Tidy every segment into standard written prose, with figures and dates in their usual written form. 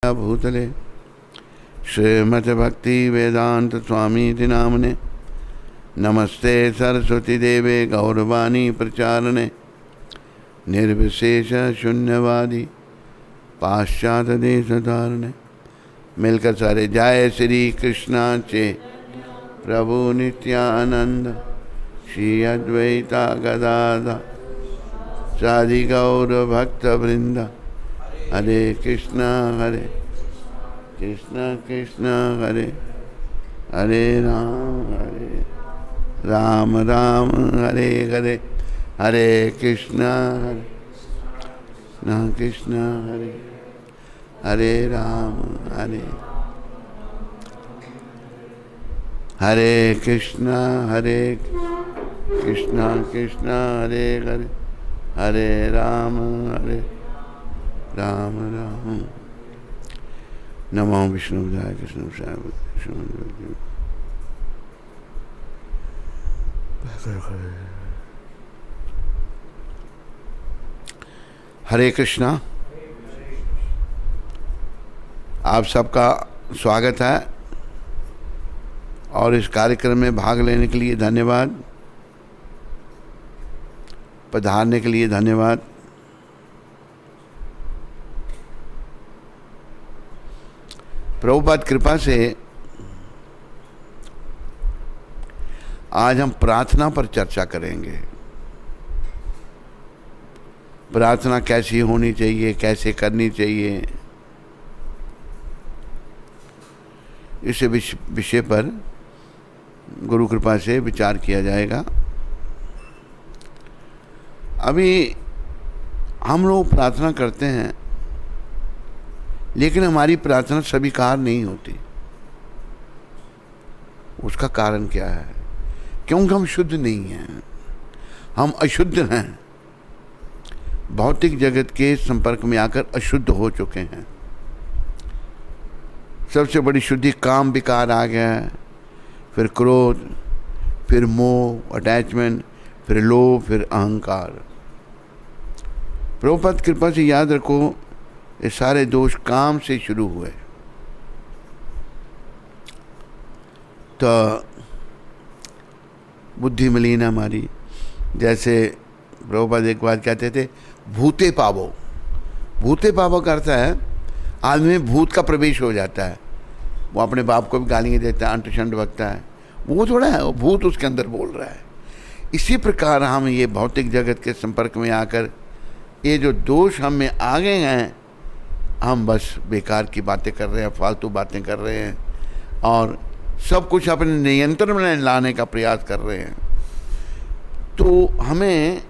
भूतले श्रीमद्भक्ति वेदांत स्वामी नामने नमस्ते सरस्वती देवे गौरवाणी प्रचारणे निर्विशेष शून्यवादी पाश्चात्य देश धारणे। मिलकर सारे जय श्री कृष्णा चे प्रभु नित्यानंद श्री अद्वैता गदाधर साधि गौर भक्त वृंद हरे कृष्णा कृष्णा हरे हरे राम राम हरे हरे हरे कृष्णा कृष्णा हरे हरे राम हरे कृष्णा कृष्णा हरे हरे हरे राम राम नमो विष्णुदाय कृष्ण हरे कृष्णा। आप सबका स्वागत है और इस कार्यक्रम में भाग लेने के लिए धन्यवाद, पधारने के लिए धन्यवाद। प्रभुपाद कृपा से आज हम प्रार्थना पर चर्चा करेंगे। प्रार्थना कैसी होनी चाहिए, कैसे करनी चाहिए, इस विषय पर गुरु कृपा से विचार किया जाएगा। अभी हम लोग प्रार्थना करते हैं लेकिन हमारी प्रार्थना स्वीकार नहीं होती। उसका कारण क्या है? क्योंकि हम शुद्ध नहीं हैं, हम अशुद्ध हैं। भौतिक जगत के संपर्क में आकर अशुद्ध हो चुके हैं। सबसे बड़ी शुद्धि काम विकार आ गया है, फिर क्रोध, फिर मोह अटैचमेंट, फिर लोभ, फिर अहंकार। प्रभुपाद कृपा से याद रखो, ये सारे दोष काम से शुरू हुए। तो बुद्धि मलिन हमारी, जैसे प्रभुपाद एक बात कहते थे, भूते पावो। भूते पावो का अर्थ है आदमी में भूत का प्रवेश हो जाता है। वो अपने बाप को भी गालियाँ देता है, अंट शंट बकता है, वो थोड़ा है, वो भूत उसके अंदर बोल रहा है। इसी प्रकार हम ये भौतिक जगत के संपर्क में आकर ये जो दोष हम में आ गए हैं, हम बस बेकार की बातें कर रहे हैं, फालतू बातें कर रहे हैं और सब कुछ अपने नियंत्रण में लाने का प्रयास कर रहे हैं। तो हमें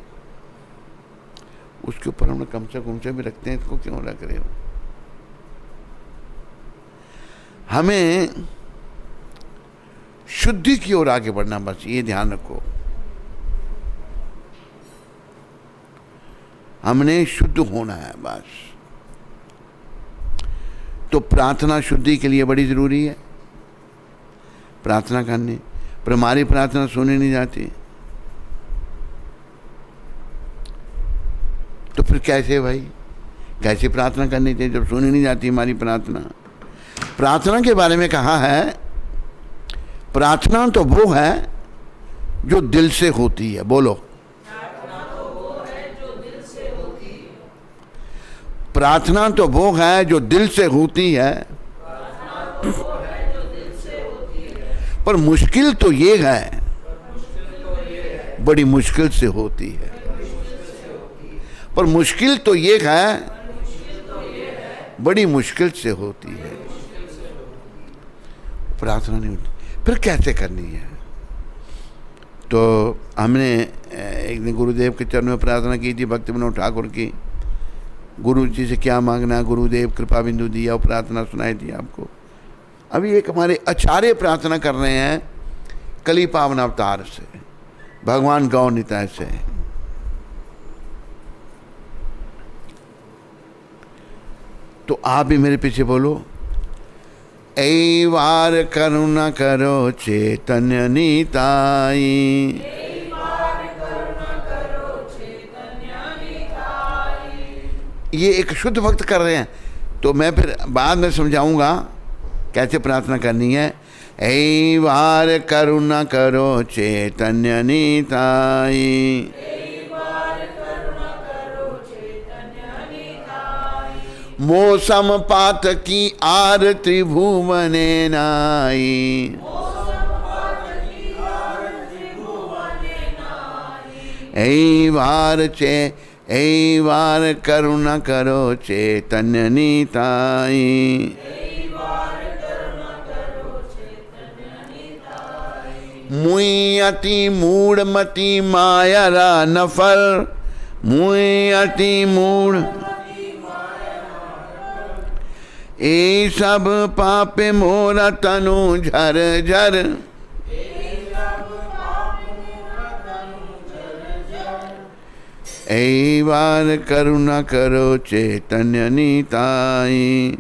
उसके ऊपर हम कमचा कुमचा भी रखते हैं, इसको क्यों रख रहे हो? हमें शुद्धि की ओर आगे बढ़ना, बस ये ध्यान रखो। हमने शुद्ध होना है बस। तो प्रार्थना शुद्धि के लिए बड़ी जरूरी है। प्रार्थना करनी, पर हमारी प्रार्थना सुनी नहीं जाती, तो फिर कैसे भाई, कैसे प्रार्थना करनी चाहिए जब सुनी नहीं जाती हमारी प्रार्थना? प्रार्थना के बारे में कहा है, प्रार्थना तो वो है जो दिल से होती है। बोलो, प्रार्थना तो वो है जो दिल से होती है। पर मुश्किल तो ये है, बड़ी मुश्किल से होती है। पर मुश्किल तो ये है, बड़ी मुश्किल से होती है। प्रार्थना नहीं होती, फिर कैसे करनी है? तो हमने एक दिन गुरुदेव के चरणों में प्रार्थना की थी, भक्ति विनोद ठाकुर की। गुरु जी से क्या मांगना, गुरुदेव कृपा बिंदु दिया, और प्रार्थना सुनाई थी आपको। अभी एक हमारे आचार्य प्रार्थना कर रहे हैं कली पावन अवतार से, भगवान गौर निताय से। तो आप भी मेरे पीछे बोलो, ऐ वार करुणा करो चैतन्य निताई, ये एक शुद्ध भक्त कर रहे हैं। तो मैं फिर बाद में समझाऊंगा कैसे प्रार्थना करनी है। ऐ वार करुणा करो चैतन्य निताई, मौसम पात की आर त्रिभुवने नाई, ऐ वार करुणा करो चैतन्य निताई, मुई अति मूढ़मति मायरा नफल, मुई अति मूढ़ ए सब पापे मोरा तनु झर झर, ऐ वार करुणा करो चैतन्य निताई,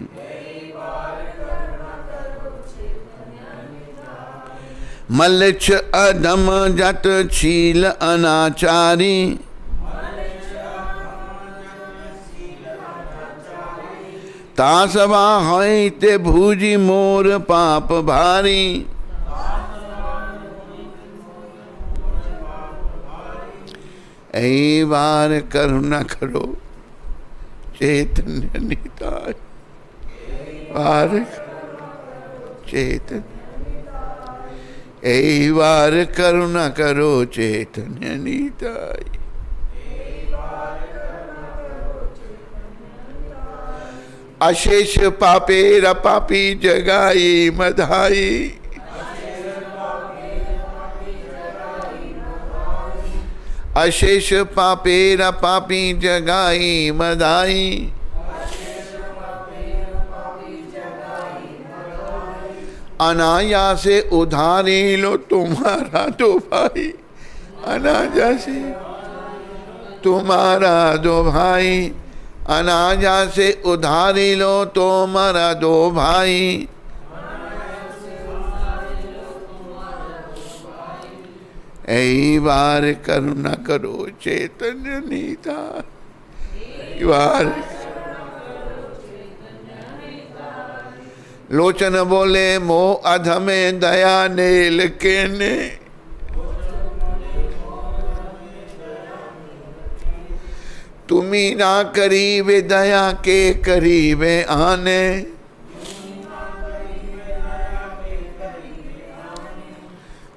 मल्लिच्छ अधम जट छील अनाचारी, तासवा है ते भूजी मोर पाप भारी, ऐ वार करुणा करो चैतन्य निताय, वार चैतन्य, ऐ वार करुणा करो चैतन्य निताय, अशेष पापेर पापी जगाई मधाई, अशेष पापेर पापी जगाई मधाई, अनायासे उधारी लो तुम्हारा दो भाई, अनायासे तुम्हारा दो भाई, अनायासे उधारी लो तुम्हारा दो भाई, ऐ वार करुणा करो चैतन्य निताय, वार लोचन बोले मोह अधमे दया नेल के ने, तुम्ही ना करीबे दया के करीबे आने,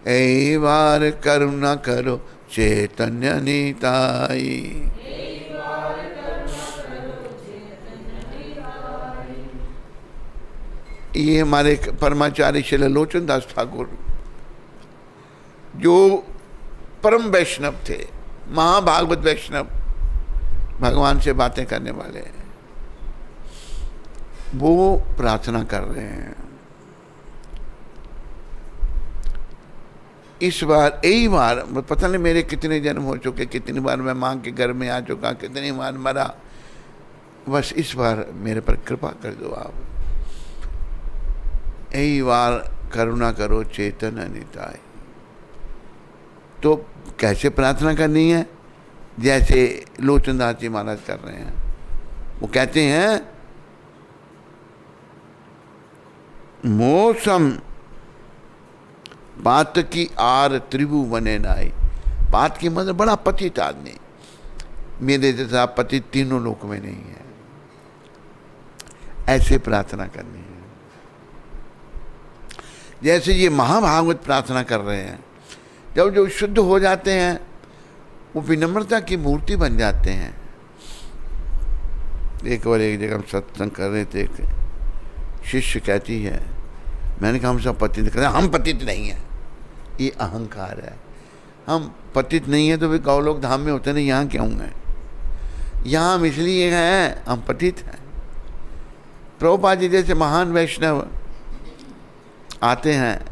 ऐ वार करुणा करो चैतन्य निताई, ये हमारे परमाचार्य श्री लोचन दास ठाकुर जो परम वैष्णव थे, महाभागवत वैष्णव, भगवान से बातें करने वाले, वो प्रार्थना कर रहे हैं। इस बार यही बार पता नहीं मेरे कितने जन्म हो चुके, कितनी बार मैं माँ के घर में आ चुका, कितनी बार मरा, बस इस बार मेरे पर कृपा कर दो आप। यही बार करुणा करो चैतन्य निताय। तो कैसे प्रार्थना करनी है? जैसे लोचनदास जी महाराज कर रहे हैं। वो कहते हैं मौसम पात की आर त्रिभुवने नाई। पात की मतलब बड़ा पतित आदमी, मेरे जैसा पतित तीनों लोक में नहीं है। ऐसे प्रार्थना करनी है। जैसे ये महाभागवत प्रार्थना कर रहे हैं, जब जो शुद्ध हो जाते हैं वो विनम्रता की मूर्ति बन जाते हैं। एक बार एक जगह हम सत्संग कर रहे थे, एक शिष्य कहती है, मैंने कहा हम सब पतित करते, हम पतित नहीं हैं, ये अहंकार है। हम पतित नहीं है तो वे गौलोक धाम में होते नहीं, यहाँ क्यों हैं? यहाँ हम इसलिए हैं, हम पतित हैं। प्रभुपाद जी जैसे महान वैष्णव आते हैं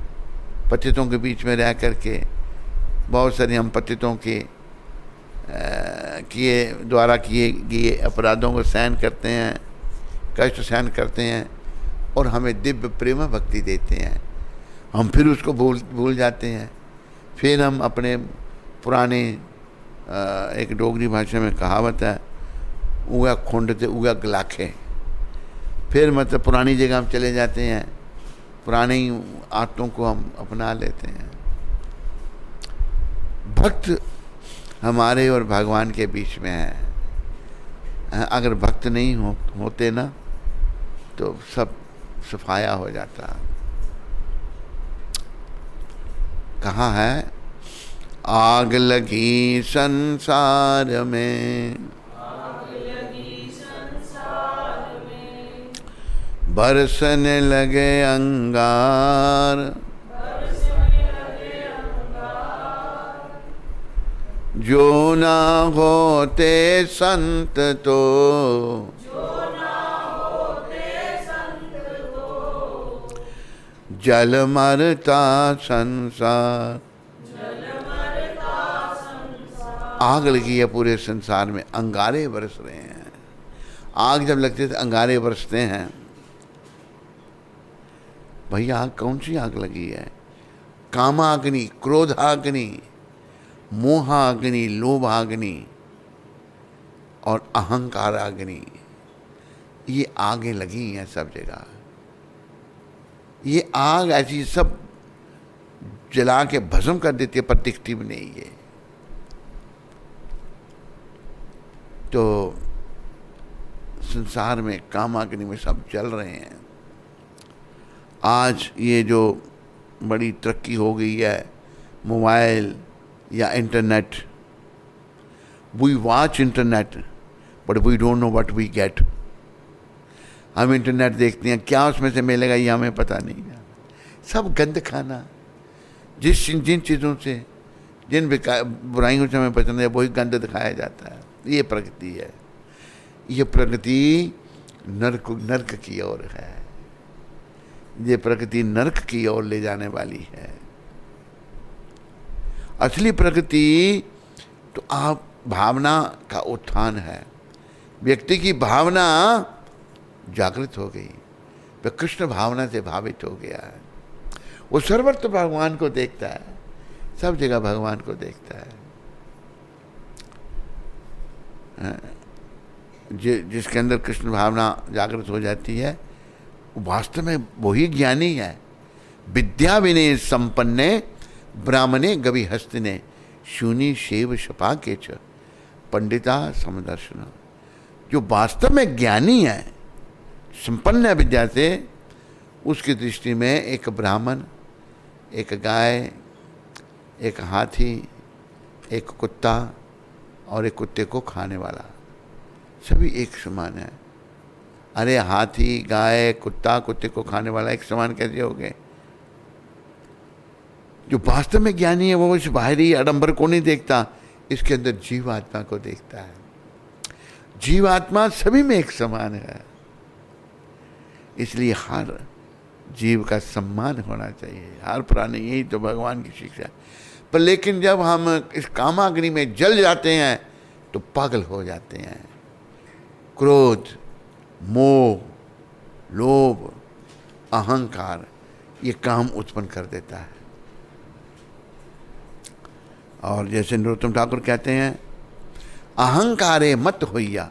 पतितों के बीच में रह करके, बहुत सारी हम पतितों के द्वारा किए गए अपराधों को सहन करते हैं, कष्ट सहन करते हैं और हमें दिव्य प्रेम भक्ति देते हैं। हम फिर उसको भूल जाते हैं। फिर हम अपने पुराने एक डोगरी भाषा में कहावत है, उगा खुंड ते उगा गलाखे। फिर मतलब पुरानी जगह हम चले जाते हैं, पुरानी आदतों को हम अपना लेते हैं। भक्त हमारे और भगवान के बीच में है। अगर भक्त नहीं होते ना तो सब सफाया हो जाता। कहाँ है? आग लगी संसार में, बरसने लगे अंगार, जो ना होते संत तो, जल मरता संसार। आग लगी है पूरे संसार में, अंगारे बरस रहे हैं। आग जब लगती है तो अंगारे बरसते हैं। भैया आग कौन सी आग लगी है? कामाग्नि, क्रोधाग्नि, मोहाग्नि, लोभाग्नि और अहंकाराग्नि, ये आगे लगी हैं सब जगह। ये आग ऐसी सब जला के भस्म कर देती है, पर दिखती भी नहीं है। तो संसार में कामाग्नि में सब जल रहे हैं। आज ये जो बड़ी तरक्की हो गई है, मोबाइल या internet, we watch internet but we don't know what we get. हम इंटरनेट देखते हैं, क्या उसमें से मिलेगा ये हमें पता नहीं है। सब गंद खाना, जिन चीज़ों से, जिन बुराइयों से हमें पसंद है, वही गंद दिखाया जाता है। ये प्रगति है। ये प्रगति नर्क की ओर है। ये प्रगति नर्क की ओर ले जाने वाली है। असली प्रगति तो आप भावना का उत्थान है। व्यक्ति की भावना जागृत हो गई, वह कृष्ण भावना से भावित हो गया है। वो सर्वत्र भगवान को देखता है, सब जगह भगवान को देखता है। जिसके अंदर कृष्ण भावना जागृत हो जाती है, वो वास्तव में वही ज्ञानी है। विद्या विनय संपन्ने ब्राह्मणे गवि हस्तिने, शूनी शेव शपा के च पंडिता समदर्शन। जो वास्तव में ज्ञानी है, संपन्न है विद्या से, उसकी दृष्टि में एक ब्राह्मण, एक गाय, एक हाथी, एक कुत्ता और एक कुत्ते को खाने वाला, सभी एक समान है। अरे हाथी, गाय, कुत्ता, कुत्ते को खाने वाला एक समान कैसे हो गए? जो वास्तव में ज्ञानी है वो इस बाहरी आडंबर को नहीं देखता, इसके अंदर जीवात्मा को देखता है। जीवात्मा सभी में एक समान है, इसलिए हर जीव का सम्मान होना चाहिए, हर प्राणी। यही तो भगवान की शिक्षा है। पर लेकिन जब हम इस कामाग्नि में जल जाते हैं तो पागल हो जाते हैं। क्रोध, मोह, लोभ, अहंकार ये काम उत्पन्न कर देता है। और जैसे नरोत्तम ठाकुर कहते हैं, अहंकारे मत होइया,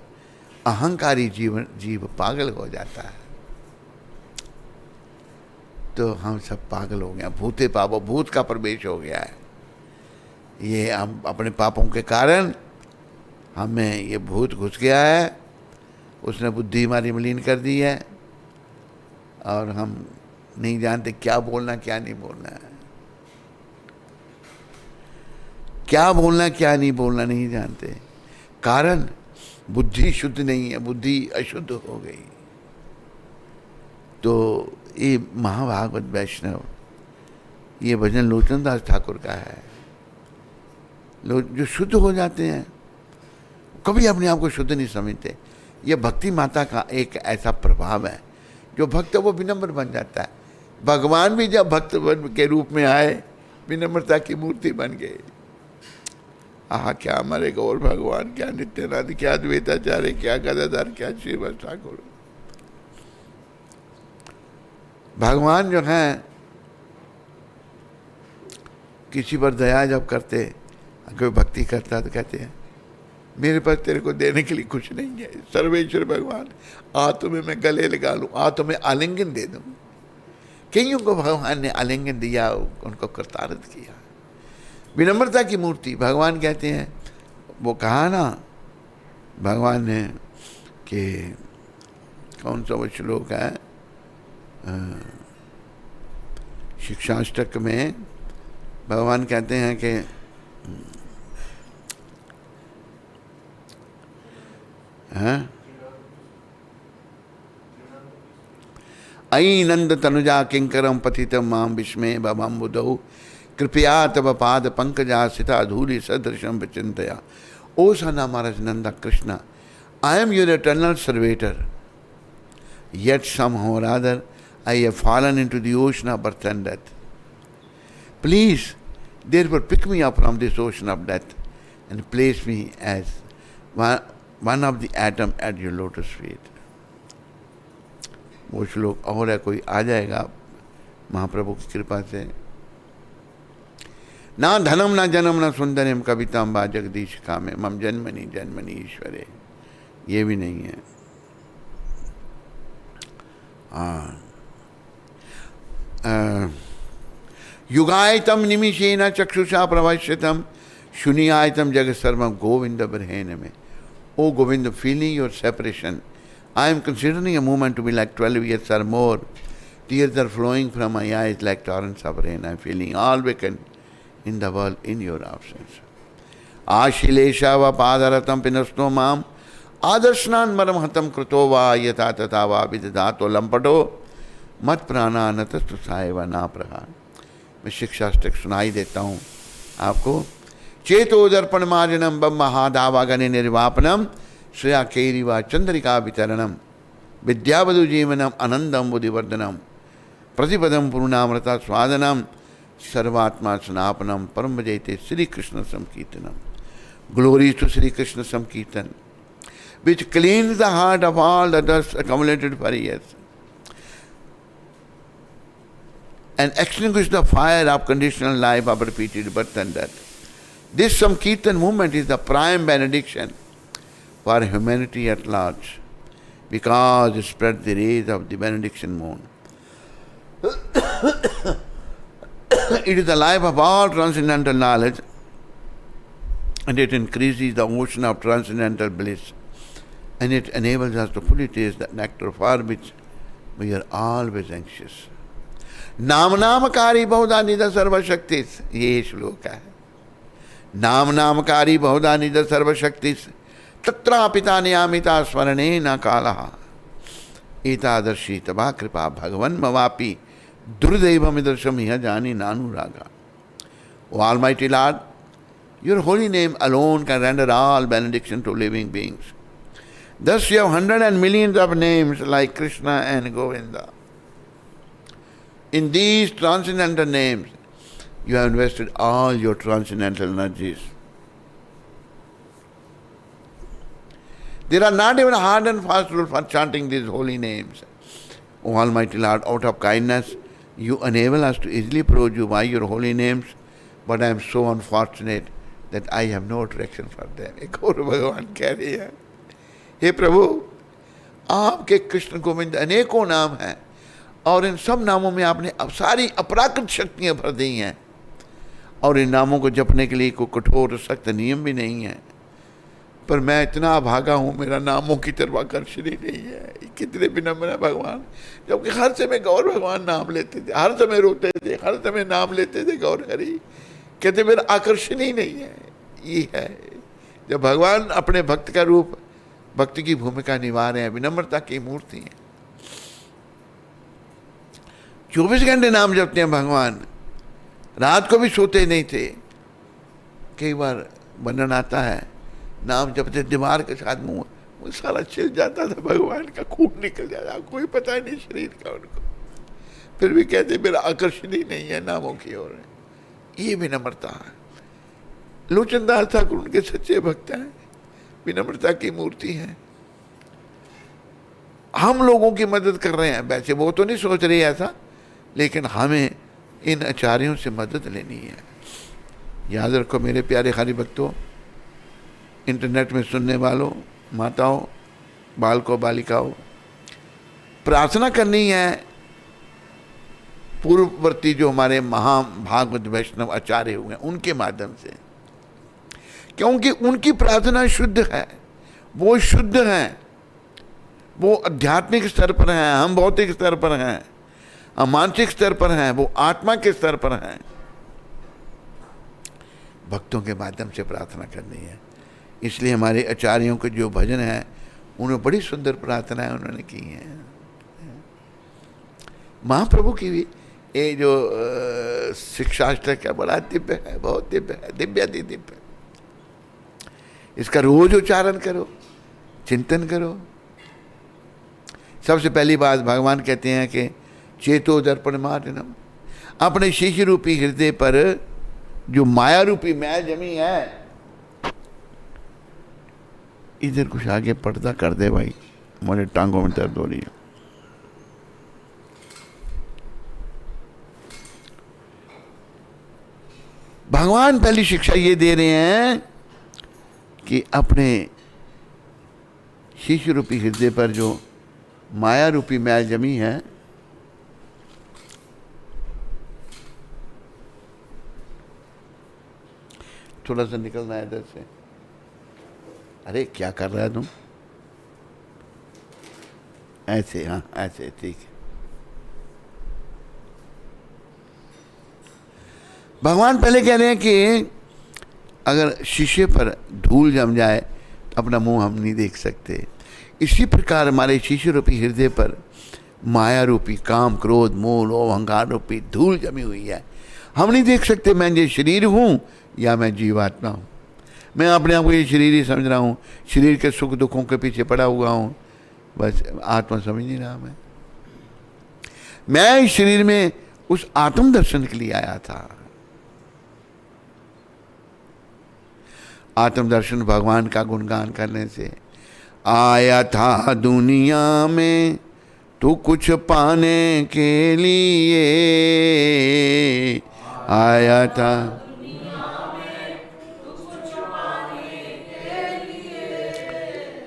अहंकारी जीव पागल हो जाता है। तो हम सब पागल हो गए, भूते पापो, भूत का प्रवेश हो गया है। ये हम अपने पापों के कारण हमें ये भूत घुस गया है, उसने बुद्धि हमारी मलिन कर दी है और हम नहीं जानते क्या बोलना क्या नहीं बोलना है, क्या बोलना क्या नहीं बोलना नहीं जानते। कारण बुद्धि शुद्ध नहीं है, बुद्धि अशुद्ध हो गई। तो ये महाभागवत वैष्णव, ये भजन लोचन दास ठाकुर का है। लोग जो शुद्ध हो जाते हैं कभी अपने आप को शुद्ध नहीं समझते। ये भक्ति माता का एक ऐसा प्रभाव है, जो भक्त वो विनम्र बन जाता है। भगवान भी जब भक्त के रूप में आए, विनम्रता की मूर्ति बन गए। आह, क्या हमारे गौर भगवान, क्या नित्यानंद, क्या द्वैताचार्य, क्या गदाधर, क्या श्रीवास ठाकुर। भगवान जो हैं किसी पर दया जब करते, कोई भक्ति करता तो कहते हैं मेरे पास तेरे को देने के लिए कुछ नहीं है। सर्वेश्वर भगवान, आ तुम्हें मैं गले लगा लूँ, आ तुम्हें आलिंगन दे दूँ। कईयों को भगवान ने आलिंगन दिया, उनको कृतार्थ किया। विनम्रता की मूर्ति भगवान कहते हैं। वो कहा ना भगवान ने कि कौन सा वो श्लोक है शिक्षाष्टक में, भगवान कहते हैं कि अयि नंद तनुजा किंकरम पतितम माम विस्मय भवम बुधौ कृपया तव पाद पंकजा सिता धूलि सदृशम विचिंतया। ओ सना महाराज Nanda Krishna, I am your eternal servitor, yet somehow or other I have fallen into the ocean of birth and death. Please, therefore pick me up from this ocean of death and place me as one of the atom at your lotus feet. वो श्लोक और है, कोई आ जाएगा महाप्रभु की कृपा से। ना धनम ना जन्म ना सुंदरम कविताम बा जगदीश कामे मम जन्मनि जन्मनि ईश्वरे, ये भी नहीं है। युगायतम निमिषेन चक्षुषा प्रवश्यतम शुनियायतम जगत सर्वम गोविंद बरहेन में। ओ Govind, feeling your separation, I am considering a moment to be like 12 years or more. Tears are flowing from my eyes like torrents of rain. I am feeling all vacant in the world in your absence. आशिलेशा व पादरतम पिनस्तो माम आदर्शनान मरम हतम कृतो वा यथा तथा वा विदधातो लंपटो मत प्राणा नतस्तु साय व ना प्रहार। मैं शिक्षाष्टक सुनाई देता हूँ आपको। चेतो दर्पण मार्जनम बम महादावागने निर्वापनम श्रेया केरिवा चंद्रिका वितरणम विद्यावधु जीवनम आनंदम बुद्धिवर्धनम प्रतिपदम पूर्णामृता स्वादनम सर्वात्मा स्नापनम परम जयते श्री कृष्ण संकीर्तनम। ग्लोरी टू श्री कृष्ण संकीर्तन which cleans the heart of all the dust accumulated for years and extinguish the fire of conditional life of repeated birth and death. This Sankirtan movement is the prime benediction for humanity at large because it spreads the rays of the benediction moon. It is the life of all transcendental knowledge and it increases the ocean of transcendental bliss and it enables us to fully taste the nectar for which we are always anxious. नाम नामकारी बहुधा निध सर्वशक्ति, ये श्लोक है। नाम नामकारी बहुधा निध सर्वशक्ति तत्रापिता नियामिता स्मरणे न कालः एतादर्शी तवा कृपा भगवन् मवापि दुर्दैवमिदर्शम यह जानी नानुरागा। O Almighty Lord, your holy name alone can render all benediction to living beings. Thus you have hundreds and millions of names like Krishna and Govinda. In these transcendental names, you have invested all your transcendental energies. There are not even hard and fast rules for chanting these holy names. O Almighty Lord, out of kindness, you enable us to easily approach you by your holy names, but I am so unfortunate that I have no attraction for them. एक और भगवान कह रहे हैं, हे प्रभु, आपके कृष्ण गोविंद अनेकों नाम हैं और इन सब नामों में आपने अब सारी अपराकृत शक्तियाँ भर दी हैं और इन नामों को जपने के लिए कोई कठोर सख्त नियम भी नहीं है, पर मैं इतना अभागा हूँ, मेरा नामों की तरफ आकर्षण ही नहीं है। कितने विनम्र है भगवान, जबकि हर समय गौर भगवान नाम लेते थे, हर समय रोते थे, हर समय नाम लेते थे गौर हरि, कहते मेरा आकर्षण ही नहीं है। ये है जब भगवान अपने भक्त का रूप, भक्ति की भूमिका निभा रहे हैं, विनम्रता की मूर्ति है। 24 घंटे नाम जपते हैं भगवान, रात को भी सोते नहीं थे। कई बार वर्णन आता है, नाम जपते दीवार के साथ मुंह वो सारा छिल जाता था, भगवान का खून निकल जाता, कोई पता नहीं शरीर का उनको, फिर भी कहते मेरा आकर्षण ही नहीं है नामों की ओर। ये विनम्रता है। लोचनदास ठाकुर उनके सच्चे भक्त हैं, विनम्रता की मूर्ति है। हम लोगों की मदद कर रहे हैं, वैसे वो तो नहीं सोच रही ऐसा, लेकिन हमें इन आचार्यों से मदद लेनी है। याद रखो मेरे प्यारे हरि भक्तों, इंटरनेट में सुनने वालों, माताओं, बालकों, बालिकाओं, प्रार्थना करनी है पूर्ववर्ती जो हमारे महाभागवत वैष्णव आचार्य हुए हैं उनके माध्यम से, क्योंकि उनकी प्रार्थना शुद्ध है, वो शुद्ध हैं, वो आध्यात्मिक स्तर पर हैं, हम भौतिक स्तर पर हैं, हम मानसिक स्तर पर हैं, वो आत्मा के स्तर पर हैं। भक्तों के माध्यम से प्रार्थना करनी है। इसलिए हमारे आचार्यों के जो भजन हैं उन्होंने बड़ी सुंदर प्रार्थनाएं उन्होंने की हैं। महाप्रभु की भी ये जो शिक्षाष्टक है बड़ा दिव्य है, बहुत दिव्य है, दिव्याति दिव्य। इसका रोज उच्चारण करो, चिंतन करो। सबसे पहली बात भगवान कहते हैं कि चेतो दर्पण मार्जनम, अपने शिष्य रूपी हृदय पर जो माया रूपी मैल जमी है, इधर कुछ आगे पर्दा कर दे भाई, मुझे टांगों में दर्द हो रही है। भगवान पहली शिक्षा ये दे रहे हैं कि अपने शिष्य रूपी हृदय पर जो माया रूपी मैल जमी है, थोड़ा सा निकलना है इधर से। अरे क्या कर रहा है तुम? ऐसे, हाँ ऐसे, ठीक है। भगवान पहले कह रहे हैं कि अगर शीशे पर धूल जम जाए तो अपना मुंह हम नहीं देख सकते। इसी प्रकार हमारे शीशे रूपी हृदय पर माया रूपी काम, क्रोध, मोह, लोभ, अहंकार रूपी धूल जमी हुई है। हम नहीं देख सकते मैं ये शरीर हूँ या मैं जीवात्मा हूँ। मैं अपने आप को ये शरीर ही समझ रहा हूँ, शरीर के सुख दुखों के पीछे पड़ा हुआ हूँ, बस आत्मा समझ नहीं रहा। मैं इस शरीर में उस आत्म दर्शन के लिए आया था। आत्म दर्शन भगवान का गुणगान करने से। आया था दुनिया में तू कुछ पाने के लिए, आया था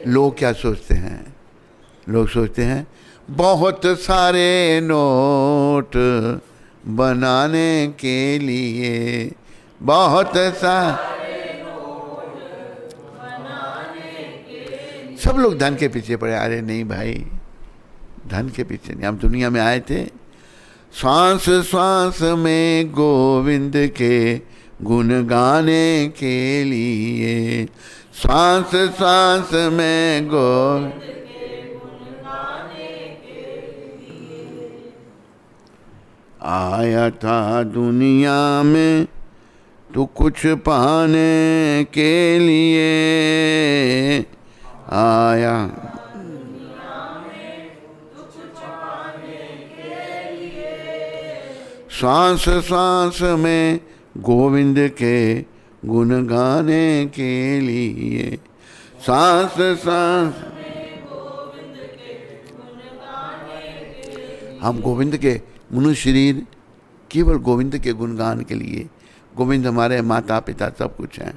लोग क्या सोचते हैं? लोग सोचते हैं बहुत सारे नोट बनाने के लिए, बहुत सारे नोट बनाने के लिए। सब लोग धन के पीछे पड़े। अरे नहीं भाई, धन के पीछे नहीं, हम दुनिया में आए थे श्वास श्वास में गोविंद के गुण गाने के लिए, श्वास श्वास में गोविंद के गुण गाने के लिए। आया था दुनिया में तू कुछ पाने के लिए, आया श्वास श्वास में गोविंद के गुण गाने के लिए, सांस सांस में गोविंद के गुण गाने के लिए। हम गोविंद के मनुष्य शरीर केवल गोविंद के गुणगान के लिए। गोविंद हमारे माता पिता सब कुछ हैं,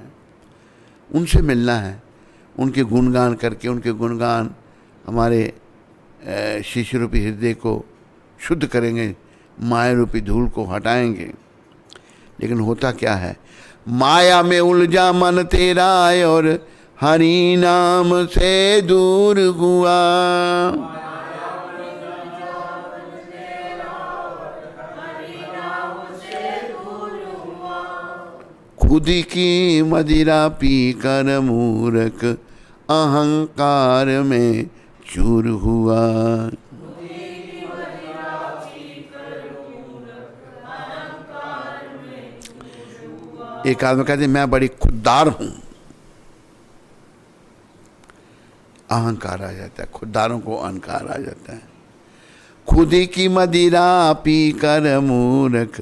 उनसे मिलना है, उनके गुणगान करके उनके गुणगान हमारे शिष्य रूपी हृदय को शुद्ध करेंगे, माया रूपी धूल को हटाएंगे। लेकिन होता क्या है, माया में उलझा मन तेरा और हरि नाम से दूर हुआ। खुद की मदिरा पी कर मूर्ख अहंकार में चूर हुआ। एक आदमी कहते मैं बड़ी खुददार हूं, अहंकार आ जाता है, खुददारों को अहंकार आ जाता है। खुद की मदिरा पी कर मूर्ख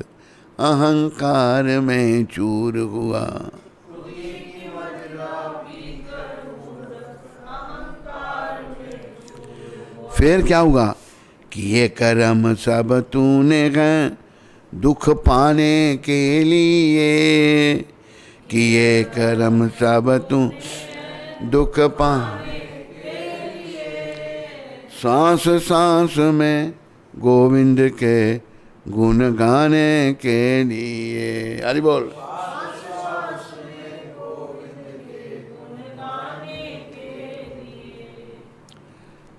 अहंकार में चूर हुआ। फिर क्या हुआ कि ये कर्म सब तूने हैं दुख पाने के लिए, कि ये कर्म सब तू दुख पाने, सांस सांस में गोविंद के गुण गाने के लिए। हरि बोल।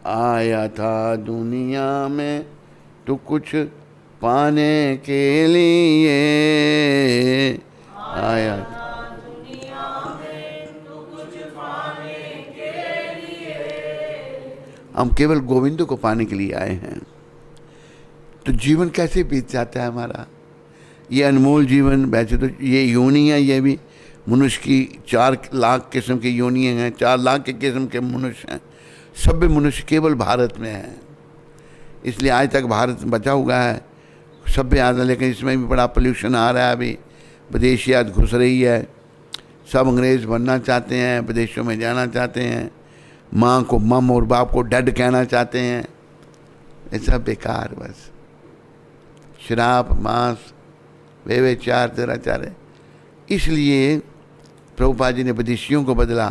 आया था दुनिया में तू कुछ पाने के लिए, आया था हम केवल गोविंद को पाने के लिए आए हैं। तो जीवन कैसे बीत जाता है हमारा, ये अनमोल जीवन। वैसे तो ये योनियाँ, ये भी मनुष्य की 4 लाख किस्म की योनियाँ हैं, 4 लाख के किस्म के मनुष्य हैं। सभ्य मनुष्य केवल भारत में है, इसलिए आज तक भारत बचा हुआ है सभ्य आदमी। लेकिन इसमें भी बड़ा पोल्यूशन आ रहा है, अभी विदेशियात घुस रही है, सब अंग्रेज़ बनना चाहते हैं, विदेशों में जाना चाहते हैं, माँ को मम और बाप को डैड कहना चाहते हैं। ये सब बेकार, बस शराब मांस व्यभिचार दुराचार है। इसलिए प्रभुपाद जी ने विदेशियों को बदला,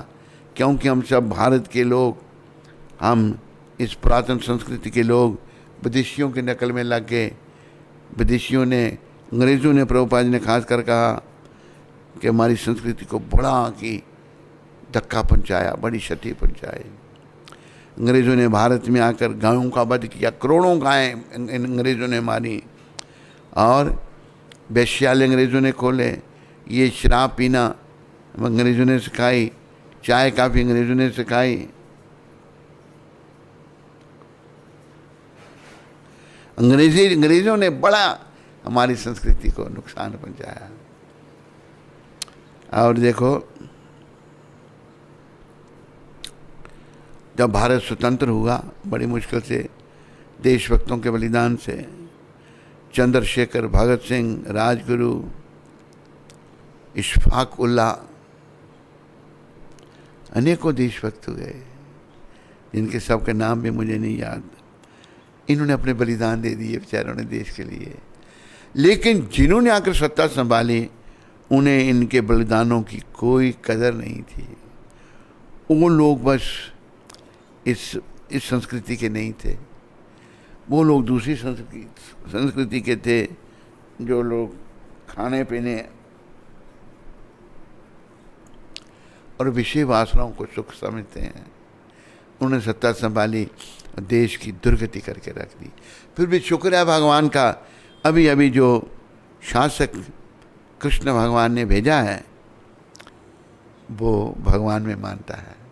क्योंकि हम सब भारत के लोग, हम इस पुरातन संस्कृति के लोग विदेशियों की नकल में लग गए। विदेशियों ने, अंग्रेज़ों ने, प्रभुपाद जी ने खास कर कहा कि हमारी संस्कृति को बड़ा की धक्का पहुंचाया, बड़ी क्षति पहुंचाई। अंग्रेज़ों ने भारत में आकर गायों का वध किया, करोड़ों गायें अंग्रेज़ों ने मारी, और वेश्यालय अंग्रेज़ों ने खोले। ये शराब पीना अंग्रेज़ों ने सिखाई, चाय काफ़ी अंग्रेज़ों ने सिखाई। अंग्रेज़ों ने बड़ा हमारी संस्कृति को नुकसान पहुंचाया। और देखो, जब भारत स्वतंत्र हुआ बड़ी मुश्किल से, देशभक्तों के बलिदान से, चंद्रशेखर, भगत सिंह, राजगुरु, इशफाक उल्लाह, अनेकों देशभक्त हुए जिनके सबके नाम भी मुझे नहीं याद। इन्होंने अपने बलिदान दे दिए बेचारों ने देश के लिए। लेकिन जिन्होंने आकर सत्ता संभाली, उन्हें इनके बलिदानों की कोई कदर नहीं थी। वो लोग बस इस संस्कृति के नहीं थे, वो लोग दूसरी संस्कृति के थे, जो लोग खाने पीने और विषय वासनाओं को सुख समझते हैं। उन्होंने सत्ता संभाली, देश की दुर्गति करके रख दी। फिर भी शुक्र है भगवान का, अभी अभी जो शासक कृष्ण भगवान ने भेजा है, वो भगवान में मानता है।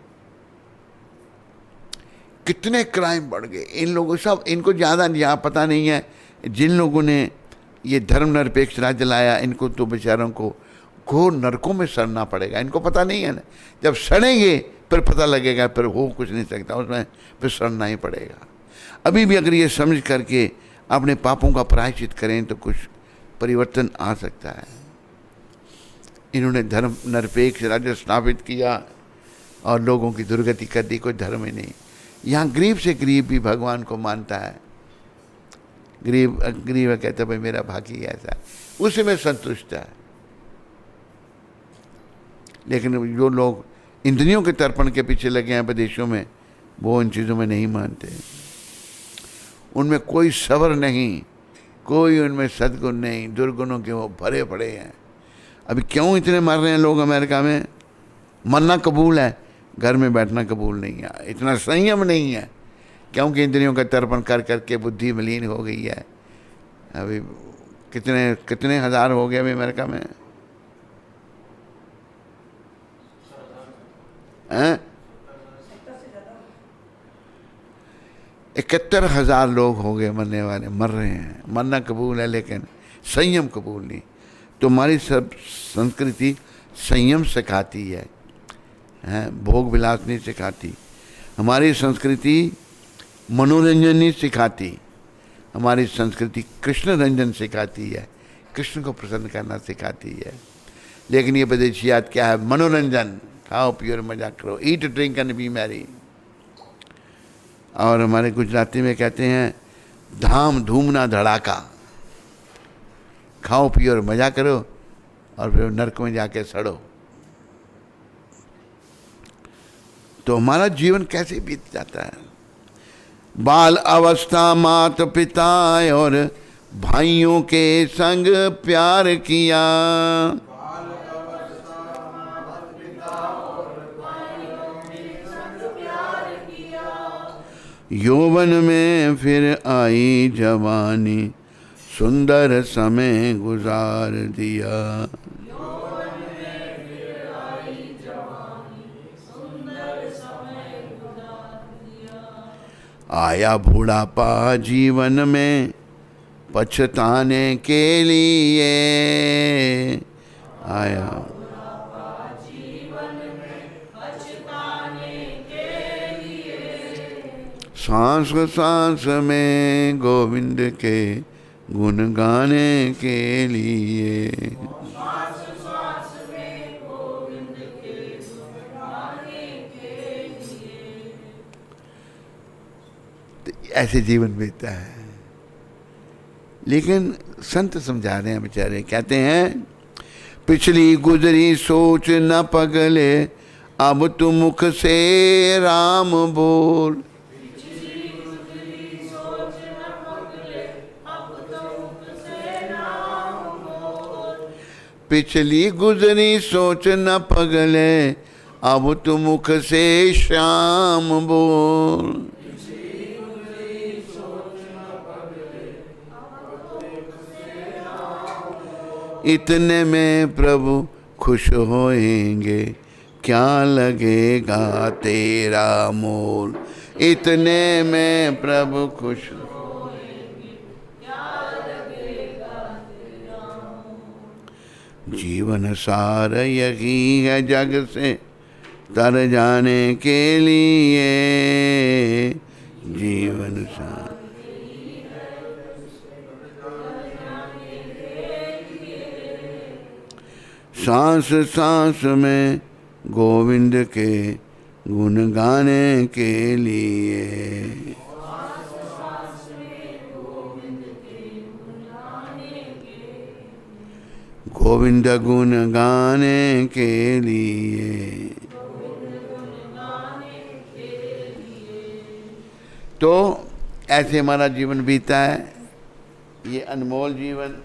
कितने क्राइम बढ़ गए इन लोगों, सब इनको ज़्यादा यहाँ पता नहीं है। जिन लोगों ने ये धर्मनिरपेक्ष राज्य लाया, इनको तो बेचारों को घोर नरकों में सड़ना पड़ेगा। इनको पता नहीं है ना, जब सड़ेंगे फिर पता लगेगा, फिर हो कुछ नहीं सकता, उसमें फिर सड़ना ही पड़ेगा। अभी भी अगर ये समझ करके अपने पापों का प्रायश्चित करें तो कुछ परिवर्तन आ सकता है। इन्होंने धर्म निरपेक्ष राज्य स्थापित किया और लोगों की दुर्गति कर दी, कोई धर्म ही नहीं। यहाँ गरीब से गरीब भी भगवान को मानता है। गरीब कहता भाई मेरा भागी ऐसा है, उसी में संतुष्ट है। लेकिन जो लोग इंद्रियों के तर्पण के पीछे लगे हैं विदेशों में, वो इन चीज़ों में नहीं मानते। उनमें कोई सब्र नहीं, कोई उनमें सद्गुण नहीं, दुर्गुणों के वो भरे पड़े हैं। अभी क्यों इतने मर रहे हैं लोग अमेरिका में? मरना कबूल है, घर में बैठना कबूल नहीं है। इतना संयम नहीं है, क्योंकि इंद्रियों का तर्पण कर करके बुद्धि मलिन हो गई है। अभी कितने हज़ार हो गए अभी अमेरिका में, हैं? 71,000 लोग हो गए मरने वाले, मर रहे हैं। मरना कबूल है लेकिन संयम कबूल नहीं। तो हमारी सब संस्कृति संयम सिखाती है, भोग विलास नहीं सिखाती। हमारी संस्कृति मनोरंजन नहीं सिखाती, हमारी संस्कृति कृष्ण रंजन सिखाती है, कृष्ण को प्रसन्न करना सिखाती है। लेकिन ये विदेशियात क्या है? मनोरंजन, खाओ पियो मजा करो, eat drink and B Mary. और हमारे गुजराती में कहते हैं धाम धूम ना धड़ाका, खाओ पियो और मजा करो और फिर नरक में जाके सड़ो। तो हमारा जीवन कैसे बीत जाता है। बाल अवस्था मात पिता और भाइयों के संग प्यार किया, यौवन में फिर आई जवानी, सुंदर समय गुजार दिया। आया बुढ़ापा जीवन में पछताने के लिए, आया सांस सांस में गोविंद के गुण गाने के लिए। ऐसे जीवन बीतता है। लेकिन संत समझा रहे हैं बेचारे, कहते हैं पिछली गुजरी सोच न पगले, अब तू मुख से राम बोल। पिछली गुजरी सोच न पगले, अब तू मुख से श्याम बोल। इतने में प्रभु खुश होएंगे, क्या लगेगा तेरा मोल। इतने में प्रभु खुश होएंगे, क्या लगेगा तेरा मोल। जीवन सार यही है जग से तर जाने के लिए, जीवन सार सांस सांस में गोविंद के गुण गाने के लिए। गोविंद गुण गाने के लिए। तो ऐसे हमारा जीवन बीता है, ये अनमोल जीवन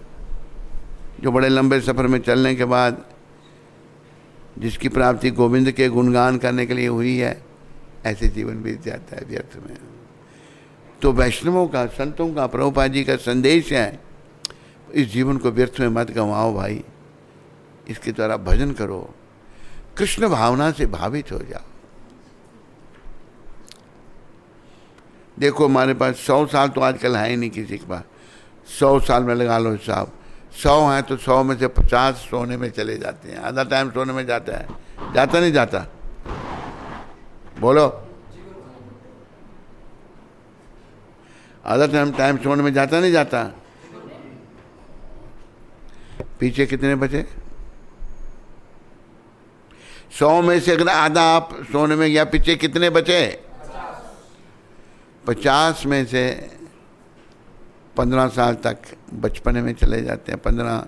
जो बड़े लंबे सफ़र में चलने के बाद जिसकी प्राप्ति गोविंद के गुणगान करने के लिए हुई है, ऐसे जीवन बीत जाता है व्यर्थ में। तो वैष्णवों का, संतों का, प्रभुपाद जी का संदेश है, इस जीवन को व्यर्थ में मत गंवाओ भाई, इसके द्वारा भजन करो, कृष्ण भावना से भावित हो जाओ। देखो हमारे पास 100 साल तो आजकल है ही नहीं किसी के पास। 100 साल में लगा लो हिसाब, 100 हैं तो 100 में से 50 सोने में चले जाते हैं, आधा टाइम सोने में जाता है। जाता नहीं जाता? बोलो, आधा टाइम सोने में जाता नहीं जाता? पीछे कितने बचे? 100 में से अगर आधा आप सोने में गया, पीछे कितने बचे? 50 में से 15 साल तक बचपने में चले जाते हैं। 15,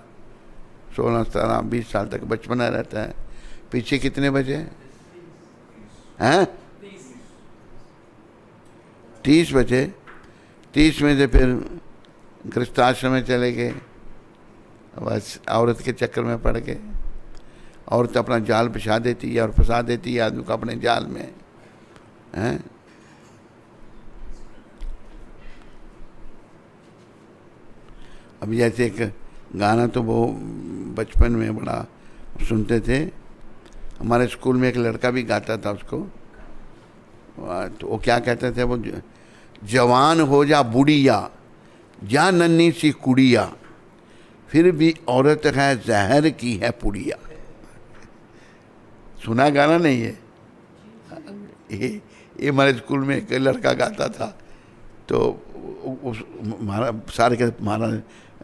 16, 17, 20 साल तक बचपना रहता है। पीछे कितने बचे हैं? 30 बचे। 30 में से फिर गृहस्थाश्रम में चले गए, बस औरत के चक्कर में पड़ गए। औरत अपना जाल बिछा देती है और फंसा देती है आदमी को अपने जाल में, हैं? अब जैसे एक गाना तो वो बचपन में बड़ा सुनते थे, हमारे स्कूल में एक लड़का भी गाता था उसको, तो वो क्या कहते थे, वो जवान हो जा बुढ़िया, जा नन्ही सी कुड़िया, फिर भी औरत है जहर की है पुड़िया। सुना गाना नहीं है? ये हमारे स्कूल में एक लड़का गाता था। तो हमारा सारे के हमारा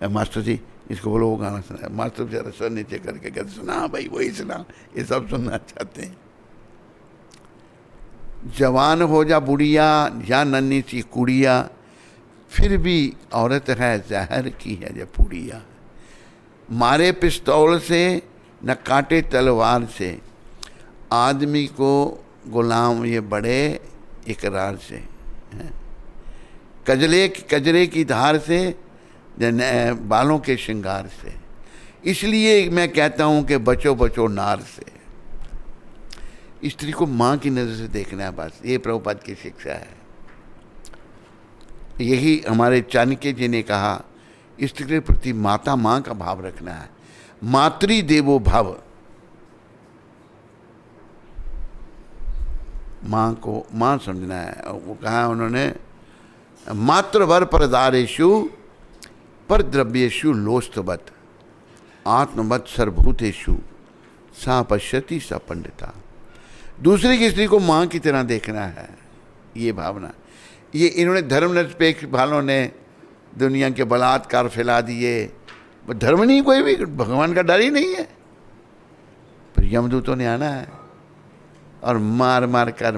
मास्टर जी इसको बोलो वो गाना सुना। मास्टर बेचारा सर नीचे करके कहते सुना भाई, वही सुना, ये सब सुनना चाहते हैं। जवान हो जा बुढ़िया, या नन्ही सी कुड़िया, फिर भी औरत है जहर की है जो पुड़िया। मारे पिस्तौल से न काटे तलवार से, आदमी को गुलाम ये बड़े इकरार से हैं, कजरे की धार से, बालों के श्रृंगार से। इसलिए मैं कहता हूं कि बचो बचो नार से। स्त्री को माँ की नज़र से देखना है, बस ये प्रभुपाद की शिक्षा है। यही हमारे चाणक्य जी ने कहा, स्त्री के प्रति माता माँ का भाव रखना है। मातृ देवो भव, माँ को माँ समझना है। वो कहा उन्होंने, मातृवर परदारेषु पर द्रव्येषु लोस्तवत आत्मवत सर्वभूतेषु सा पश्यति सा पंडिता। दूसरी की स्त्री को माँ की तरह देखना है, ये भावना। ये इन्होंने धर्मनिरपेक्ष वालों ने दुनिया के बलात्कार फैला दिए। धर्म नहीं, कोई भी भगवान का डर ही नहीं है। पर यमदूतों ने आना है और मार मार कर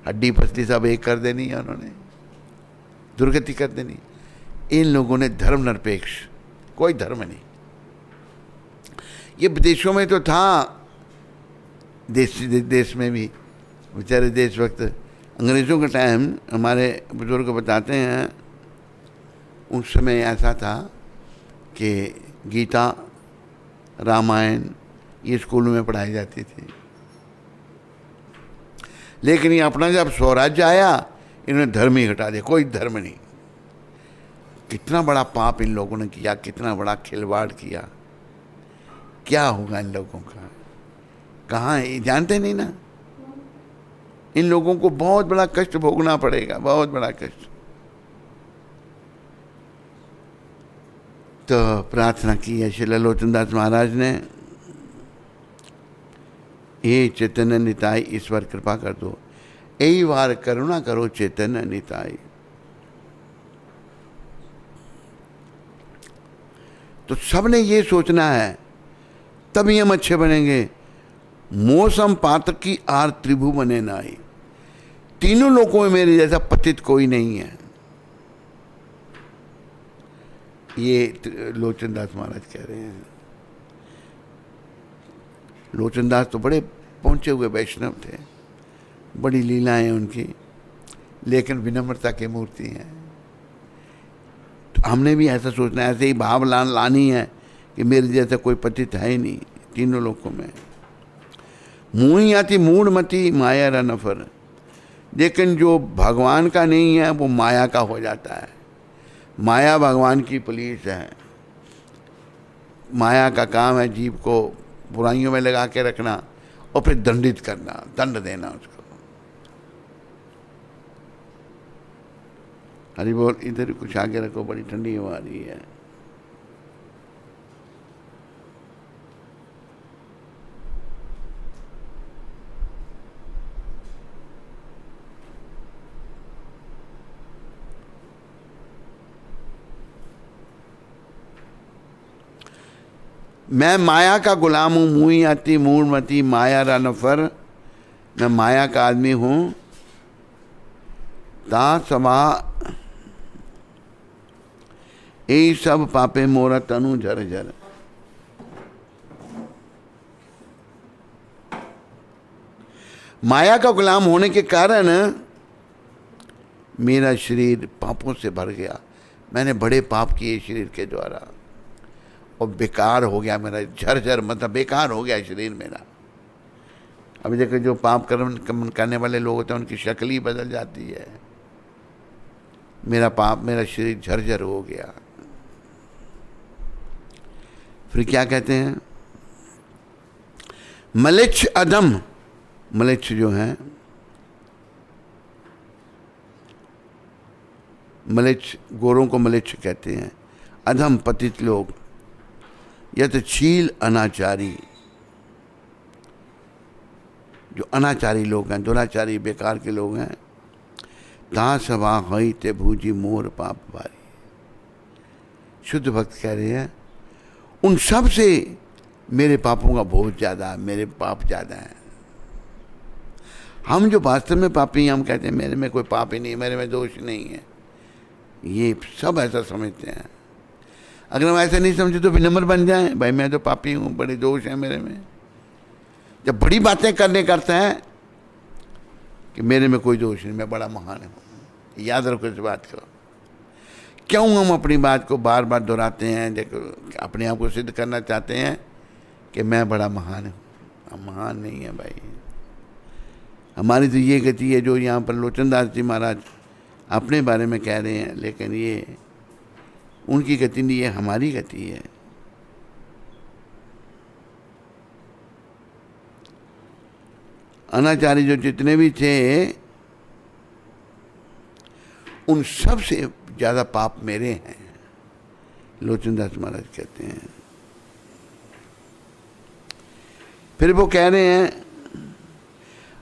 हड्डी पसली सब एक कर देनी है उन्होंने, दुर्गति कर देनी। इन लोगों ने धर्म निरपेक्ष, कोई धर्म नहीं। ये विदेशों में तो था, देश में भी बेचारे देशभक्त। अंग्रेज़ों के टाइम हमारे बुजुर्ग बताते हैं, उस समय ऐसा था कि गीता रामायण ये स्कूलों में पढ़ाई जाती थी। लेकिन ये अपना जब स्वराज्य आया, इन्होंने धर्म ही हटा दिया, कोई धर्म नहीं। कितना बड़ा पाप इन लोगों ने किया, कितना बड़ा खिलवाड़ किया। क्या होगा इन लोगों का, कहाँ जानते नहीं ना। इन लोगों को बहुत बड़ा कष्ट भोगना पड़ेगा, बहुत बड़ा कष्ट। तो प्रार्थना की है श्री लोचन दास महाराज ने, हे चैतन्य निताई ईश्वर कृपा कर दो, यही बार करुणा करो चैतन्य निताई। तो सबने ये सोचना है, तभी हम अच्छे बनेंगे। मौसम पात्र की आर त्रिभु बने नाई। तीनों लोगों में मेरे जैसा पतित कोई नहीं है। ये लोचन दास महाराज कह रहे हैं। लोचन दास तो बड़े पहुंचे हुए वैष्णव थे, बड़ी लीलाएं उनकी, लेकिन विनम्रता की मूर्ति हैं। तो हमने भी ऐसा सोचना है, ऐसे ही भाव लानी है कि मेरे जैसा कोई पतित है ही नहीं तीनों लोगों में। मुँह आती मूढ़मती माया रा नफर। लेकिन जो भगवान का नहीं है वो माया का हो जाता है। माया भगवान की पुलिस है। माया का काम है जीव को बुराइयों में लगा के रखना और फिर दंडित करना, दंड देना उसको। हरि बोल। इधर कुछ आगे रखो, बड़ी ठंडी हवा आ रही है। मैं माया का गुलाम हूँ, मुँह आती मूढ़मती माया रा नफर। मैं माया का आदमी हूँ। ता सभा यही सब पापे मोरा तनु झर झर। माया का गुलाम होने के कारण मेरा शरीर पापों से भर गया। मैंने बड़े पाप किए शरीर के द्वारा और बेकार हो गया मेरा, झरझर मतलब बेकार हो गया शरीर मेरा। अभी देखो जो पाप कर्म करने वाले लोग होते हैं उनकी शक्ल ही बदल जाती है। मेरा शरीर झरझर हो गया। फिर क्या कहते हैं, मलिच्छ अधम। मलिच्छ जो है, मलिच्छ, गोरों को मलिच्छ कहते हैं। अधम पतित लोग, यतशील अनाचारी, जो अनाचारी लोग हैं, दुराचारी बेकार के लोग हैं। ता सभा हई ते भूजी मोर पाप भारी। शुद्ध भक्त कह रहे हैं उन सब से मेरे पापों का बोझ ज़्यादा है, मेरे पाप ज़्यादा हैं। हम जो वास्तव में पापी हैं, हम कहते हैं मेरे में कोई पाप ही नहीं, मेरे में दोष नहीं है। ये सब ऐसा समझते हैं। अगर हम ऐसा नहीं समझे तो विनम्र बन जाएं, भाई मैं तो पापी हूँ, बड़े दोष हैं मेरे में। जब बड़ी बातें करते हैं कि मेरे में कोई दोष नहीं, मैं बड़ा महान हूँ। याद रखो इस बात को। क्यों हम अपनी बात को बार बार दोहराते हैं? देखो, अपने आप को सिद्ध करना चाहते हैं कि मैं बड़ा महान हूँ। हम महान नहीं है भाई। हमारी तो ये गति है जो यहाँ पर लोचनदास जी महाराज अपने बारे में कह रहे हैं, लेकिन ये उनकी गति नहीं है, हमारी गति है। अनाचारी जो जितने भी थे, उन सब से ज्यादा पाप मेरे हैं, लोचनदास महाराज कहते हैं। फिर वो कह रहे हैं,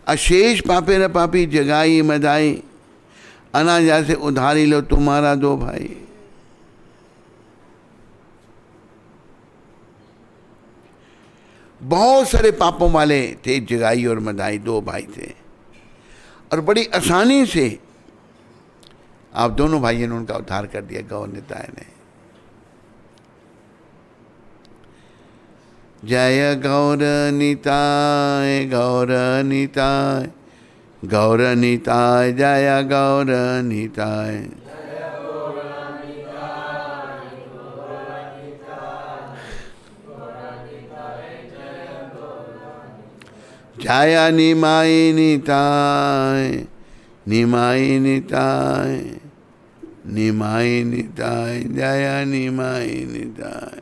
अशेष पापे न पापी जगाई मदाई, अनाजा से उधारी लो तुम्हारा दो भाई। बहुत सारे पापों वाले थे जगाई और मदाई, दो भाई थे, और बड़ी आसानी से आप दोनों भाइयों ने उनका उद्धार कर दिया, गौर निताय ने। जय गौर निताय, गौर निताय, गौर निताय, जय गौर निताय। जय निमाय निताय, निमाय निताय, निमाय निताय, जय निमाय निताय।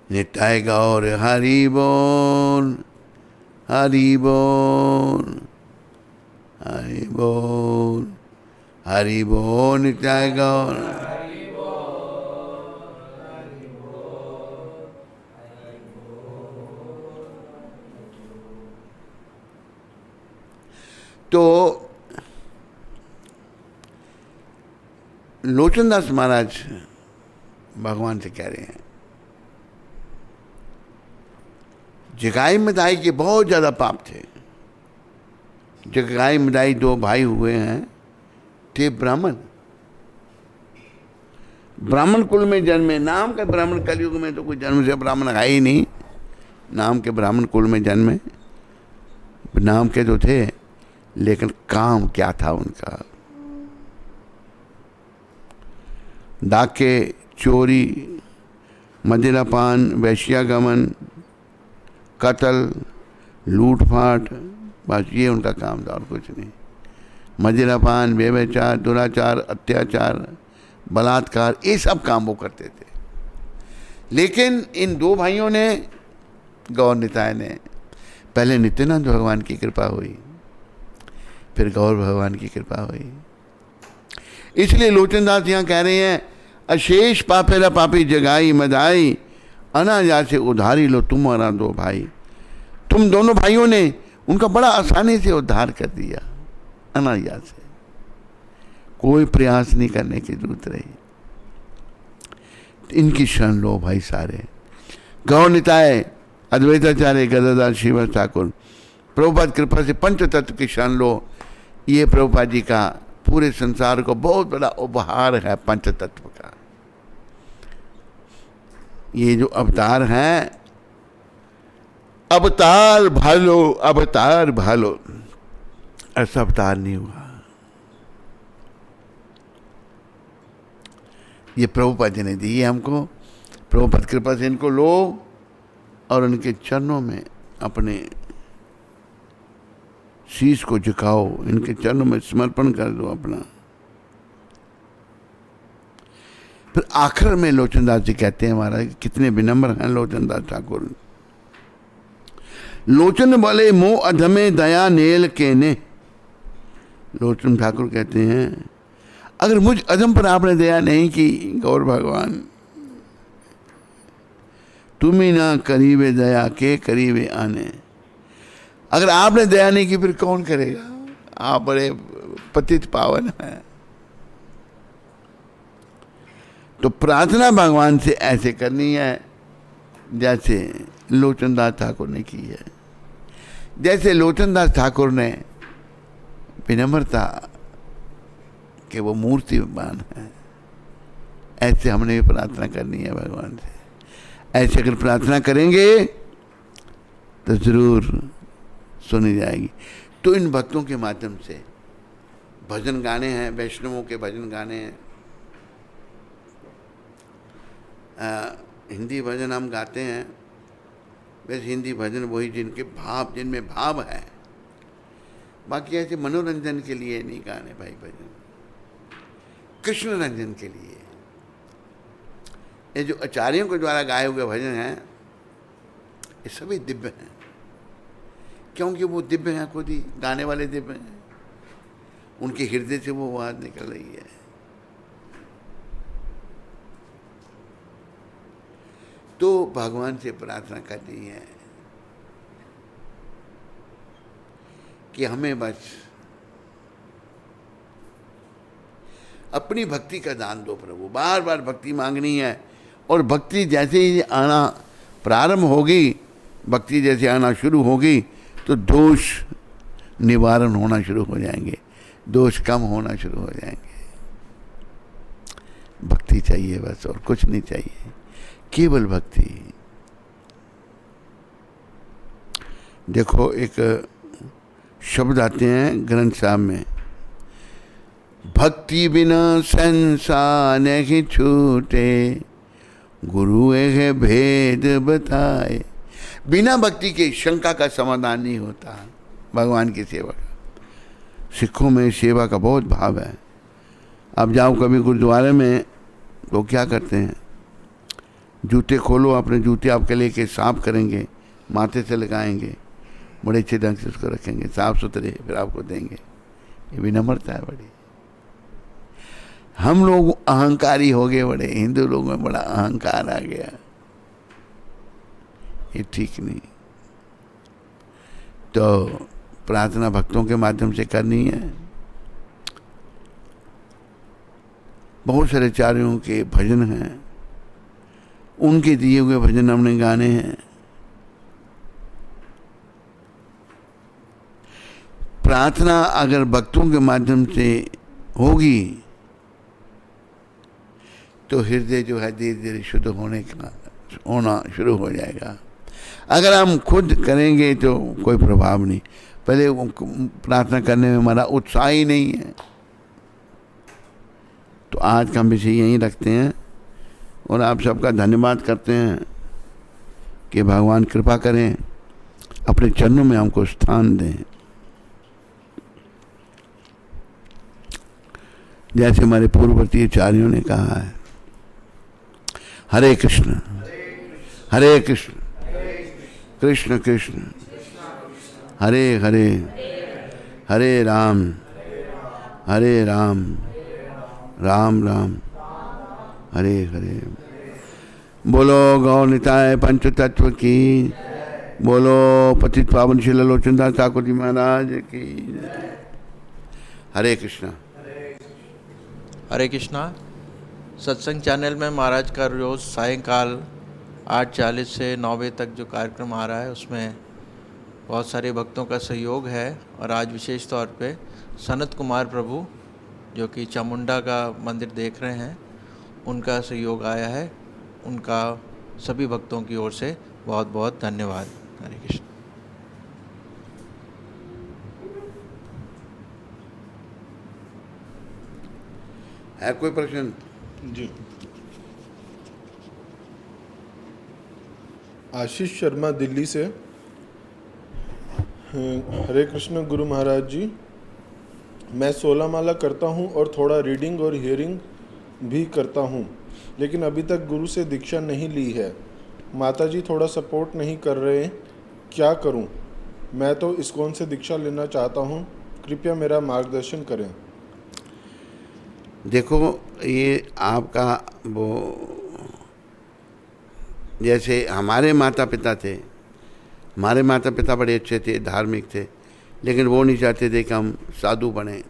निताय गौर हरि बोल, हरि बोल, हरि बोल, हरि बोल, निताय गौर। तो लोचनदास महाराज भगवान से कह रहे हैं, जगाई मदाई के बहुत ज्यादा पाप थे। जगाई मदाई दो भाई हुए हैं, थे ब्राह्मण, ब्राह्मण कुल में जन्मे। नाम का ब्राह्मण, कलयुग में तो कोई जन्म से ब्राह्मण है ही नहीं, नाम के ब्राह्मण कुल में जन्मे। नाम के तो थे, लेकिन काम क्या था उनका? डाके, चोरी, मदिरापान, वैश्यागमन, कत्ल, लूटफाट, बस ये उनका काम था और कुछ नहीं। मदिरापान, व्यभिचार, दुराचार, अत्याचार, बलात्कार, ये सब काम वो करते थे। लेकिन इन दो भाइयों ने, गौर निताय ने, पहले नित्यानंद भगवान की कृपा हुई, फिर गौर भगवान की कृपा हुई। इसलिए लोचनदास यहाँ कह रहे हैं, अशेष पापेरा पापी जगाई मदाई, अनाजा से उधारी लो तुम्हारा दो भाई। तुम दोनों भाइयों ने उनका बड़ा आसानी से उद्धार कर दिया, अनाजा से, कोई प्रयास नहीं करने की जरूरत रही। इनकी शरण लो भाई सारे। गौर निताय, अद्वैताचार्य गदाधर श्रीवास ठाकुर, प्रभुपाद कृपा से पंच तत्व की शरण लो। ये प्रभुपाद जी का पूरे संसार को बहुत बड़ा उपहार है, पंच तत्व का। ये जो अवतार हैं, अवतार भालो, अवतार भालो, ऐसा अवतार नहीं हुआ। ये प्रभुपाद जी ने दी है हमको, प्रभुपाद कृपा से इनको लो और उनके चरणों में अपने शीश को झुकाओ, इनके चरणों में समर्पण कर दो अपना। फिर आखिर में लोचनदास जी कहते हैं, महाराज कितने विनम्र हैं लोचनदास ठाकुर। लोचन वाले मोह अधमे दया नेल के ने। लोचन ठाकुर कहते हैं, अगर मुझ अधम पर आपने दया नहीं की गौर भगवान, तुम ही ना करीबे दया के करीबे आने। अगर आपने दया नहीं की फिर कौन करेगा? आप बड़े पतित पावन हैं। तो प्रार्थना भगवान से ऐसे करनी है जैसे लोचनदास ठाकुर ने की है। जैसे लोचनदास ठाकुर ने विनम्रता कि वो मूर्तिमान है। ऐसे हमने भी प्रार्थना करनी है भगवान से। ऐसे अगर प्रार्थना करेंगे तो जरूर सुनी जाएगी। तो इन भक्तों के माध्यम से भजन गाने हैं, वैष्णवों के भजन गाने हैं। हिंदी भजन हम गाते हैं, वैसे हिंदी भजन वही जिनमें भाव है। बाकी ऐसे मनोरंजन के लिए नहीं गाने भाई भजन, कृष्ण रंजन के लिए। ये जो आचार्यों के द्वारा गाए हुए भजन हैं ये सभी दिव्य हैं, क्योंकि वो दिव्य हैं, खुद ही गाने वाले दिव्य हैं, उनके हृदय से वो आवाज निकल रही है। तो भगवान से प्रार्थना करनी है कि हमें बस अपनी भक्ति का दान दो प्रभु। बार बार भक्ति मांगनी है, और भक्ति जैसे ही आना प्रारंभ होगी, भक्ति जैसे आना शुरू होगी तो दोष निवारण होना शुरू हो जाएंगे, दोष कम होना शुरू हो जाएंगे। भक्ति चाहिए बस, और कुछ नहीं चाहिए, केवल भक्ति। देखो एक शब्द आते हैं ग्रंथ साहब में, भक्ति बिना संसार नहीं छूटे, गुरु एक भेद बताए। बिना भक्ति के शंका का समाधान नहीं होता भगवान की सेवा का। सिखों में सेवा का बहुत भाव है। अब जाओ कभी गुरुद्वारे में तो क्या करते हैं, जूते खोलो, अपने जूते आपके लेके साफ करेंगे, माथे से लगाएंगे, बड़े अच्छे ढंग से उसको रखेंगे साफ सुथरे, फिर आपको देंगे। ये विनम्रता है बड़ी। हम लोग अहंकारी हो गए बड़े, हिंदू लोगों में बड़ा अहंकार आ गया, ये ठीक नहीं। तो प्रार्थना भक्तों के माध्यम से करनी है। बहुत सारे आचार्यों के भजन हैं, उनके दिए हुए भजन हमने गाने हैं। प्रार्थना अगर भक्तों के माध्यम से होगी तो हृदय जो है धीरे धीरे शुद्ध होना शुरू हो जाएगा। अगर हम खुद करेंगे तो कोई प्रभाव नहीं। पहले प्रार्थना करने में हमारा उत्साह ही नहीं है। तो आज का हम विषय यहीं रखते हैं, और आप सबका धन्यवाद करते हैं कि भगवान कृपा करें, अपने चरणों में हमको स्थान दें। जैसे हमारे पूर्ववर्ती आचार्यों ने कहा है, हरे कृष्ण हरे कृष्ण कृष्ण कृष्ण हरे हरे, हरे राम राम राम हरे हरे। बोलो गौ निताय पंच तत्व की, बोलो पतित पावन श्री लोचनदास ठाकुर जी महाराज की। हरे कृष्णा। हरे कृष्णा। सत्संग चैनल में महाराज का रोज़ सायंकाल 8:40 से 9 बजे तक जो कार्यक्रम आ रहा है उसमें बहुत सारे भक्तों का सहयोग है। और आज विशेष तौर पे सनत कुमार प्रभु जो कि चामुंडा का मंदिर देख रहे हैं, उनका सहयोग आया है। उनका सभी भक्तों की ओर से बहुत बहुत धन्यवाद। हरे कृष्ण। है कोई प्रश्न? जी। आशीष शर्मा दिल्ली से। हरे कृष्ण गुरु महाराज जी, मैं 16 माला करता हूँ और थोड़ा रीडिंग और हियरिंग भी करता हूँ, लेकिन अभी तक गुरु से दीक्षा नहीं ली है। माताजी थोड़ा सपोर्ट नहीं कर रहे, क्या करूँ? मैं तो इस्कॉन से दीक्षा लेना चाहता हूँ, कृपया मेरा मार्गदर्शन करें। देखो, ये आपका वो, जैसे हमारे माता पिता थे, हमारे माता पिता बड़े अच्छे थे, धार्मिक थे, लेकिन वो नहीं चाहते थे कि हम साधु बने।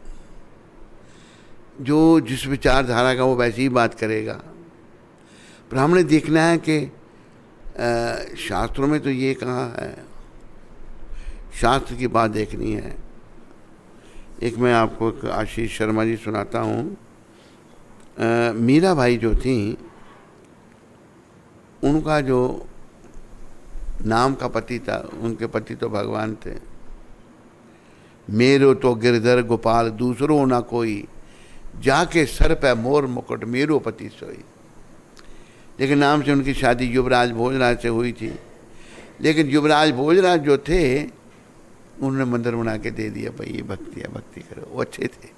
जो जिस विचारधारा का वो वैसी ही बात करेगा। पर हमने देखना है कि शास्त्रों में तो ये कहा है, शास्त्र की बात देखनी है। एक मैं आपको एक आशीष शर्मा जी सुनाता हूँ। मीरा भाई जो थी, उनका जो नाम का पति था, उनके पति तो भगवान थे। मेरो तो गिरधर गोपाल दूसरो ना कोई, जाके सर पे मोर मुकुट मेरो पति सोई। लेकिन नाम से उनकी शादी युवराज भोजराज से हुई थी। लेकिन युवराज भोजराज जो थे, उन्होंने मंदिर बना के दे दिया, भाई ये भक्ति है, भक्ति करो। वो अच्छे थे।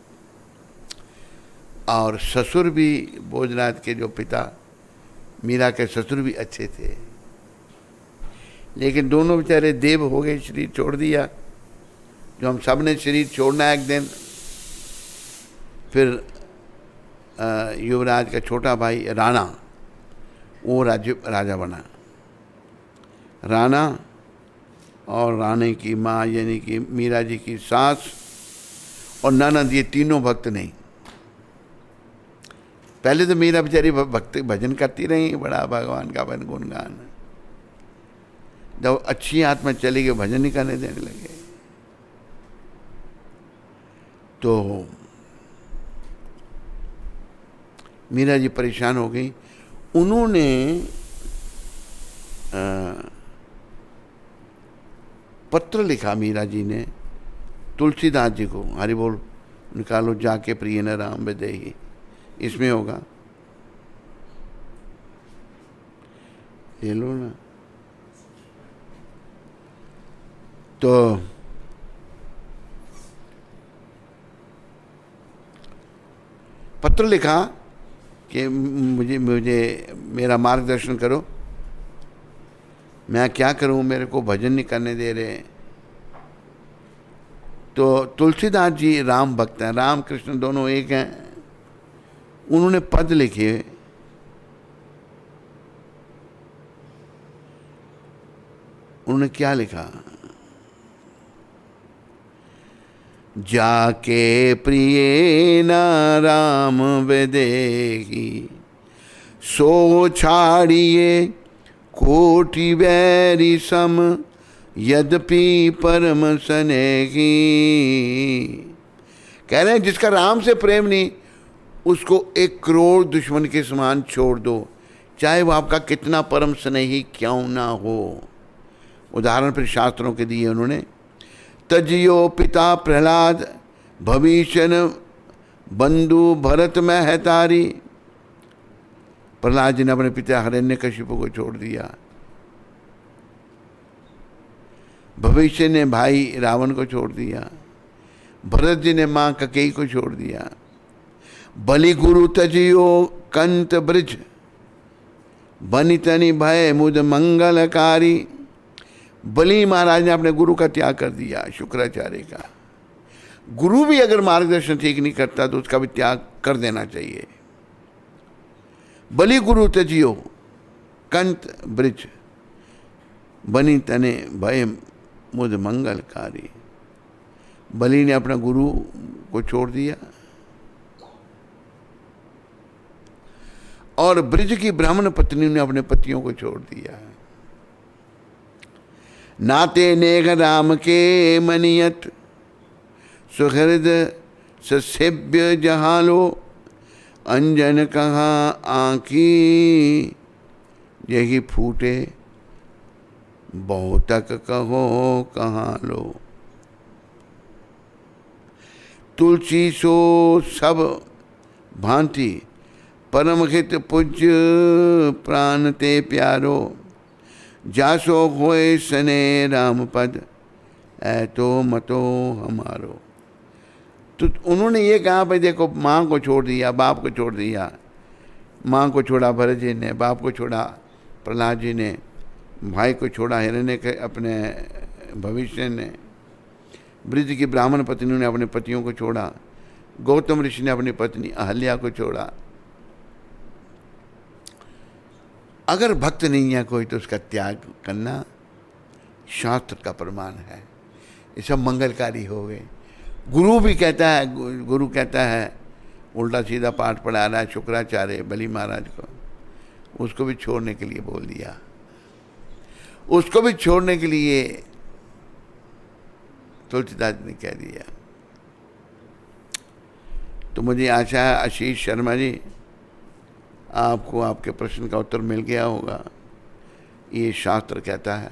और ससुर भी भोजराज के जो पिता, मीरा के ससुर भी अच्छे थे। लेकिन दोनों बेचारे देव हो गए, शरीर छोड़ दिया, जो हम सब ने शरीर छोड़ना है एक दिन। फिर युवराज का छोटा भाई राणा, वो राजा बना। राणा और रानी की माँ यानी कि मीरा जी की सास और ननद, ये तीनों भक्त नहीं। पहले तो मीरा बेचारी भक्ति भजन करती रही, बड़ा भगवान का भजन गुणगान। जब अच्छी आत्मा चली गई, भजन नहीं करने देने लगे, तो मीरा जी परेशान हो गई। उन्होंने पत्र लिखा, मीरा जी ने तुलसीदास जी को, हरि बोल निकालो जाके प्रिय न राम विदेही, इसमें होगा, ले लो ना। तो पत्र लिखा कि मुझे मेरा मार्गदर्शन करो, मैं क्या करूं, मेरे को भजन नहीं करने दे रहे। तो तुलसीदास जी राम भक्त हैं, राम कृष्ण दोनों एक हैं। उन्होंने पद लिखे, उन्होंने क्या लिखा, जाके प्रिय न राम विदेही, सो छाड़िए कोटि वैरी सम, यद्यपि परम स्नेही। कह रहे हैं जिसका राम से प्रेम नहीं, उसको 1 करोड़ दुश्मन के समान छोड़ दो, चाहे वो आपका कितना परम स्नेही क्यों ना हो। उदाहरण फिर शास्त्रों के दिए उन्होंने। तजियो पिता प्रहलाद, भविष्यन बंधु भरत में है तारी। प्रहलाद जी ने अपने पिता हिरण्यकशिपु को छोड़ दिया। भविष्य ने भाई रावण को छोड़ दिया। भरत जी ने माँ ककेई को छोड़ दिया। बलि गुरु तजियो कंत ब्रिज, बनि तनि भय मुद मंगलकारी। बलि महाराज ने अपने गुरु का त्याग कर दिया, शुक्राचार्य का। गुरु भी अगर मार्गदर्शन ठीक नहीं करता तो उसका भी त्याग कर देना चाहिए। बलि गुरु तजियो कंत ब्रिज, बनि तने भय मुद मंगलकारी। बलि ने अपना गुरु को छोड़ दिया और ब्रिज की ब्राह्मण पत्नी ने अपने पतियों को छोड़ दिया। नाते नेघ राम के मनियत, सुहृद ससेव्य जहालो। अंजन कहाँ आँखी, यही फूटे बहुतक कहो कहाँ लो। तुलसी सो सब भांति, परम हित पूज्य प्राण ते प्यारो। जासो होए सने राम पद, ऐ तो मतो हमारो। तो उन्होंने ये कहा भाई देखो, माँ को छोड़ दिया, बाप को छोड़ दिया। माँ को छोड़ा भरत जी ने, बाप को छोड़ा प्रहलाद जी ने, भाई को छोड़ा हिरण्य के अपने भविष्य ने, ब्रिज की ब्राह्मण पत्नियों ने अपने पतियों को छोड़ा, गौतम ऋषि ने अपनी पत्नी अहल्या को छोड़ा। अगर भक्त नहीं है कोई तो उसका त्याग करना शास्त्र का प्रमाण है। ये सब मंगलकारी हो गए। गुरु भी कहता है, गुरु कहता है, उल्टा सीधा पाठ पढ़ा रहा है शुक्राचार्य बलि महाराज को, उसको भी छोड़ने के लिए बोल दिया। उसको भी छोड़ने के लिए तुलसीदास ने कह दिया। तो मुझे आशा है आशीष शर्मा जी आपको आपके प्रश्न का उत्तर मिल गया होगा। ये शास्त्र कहता है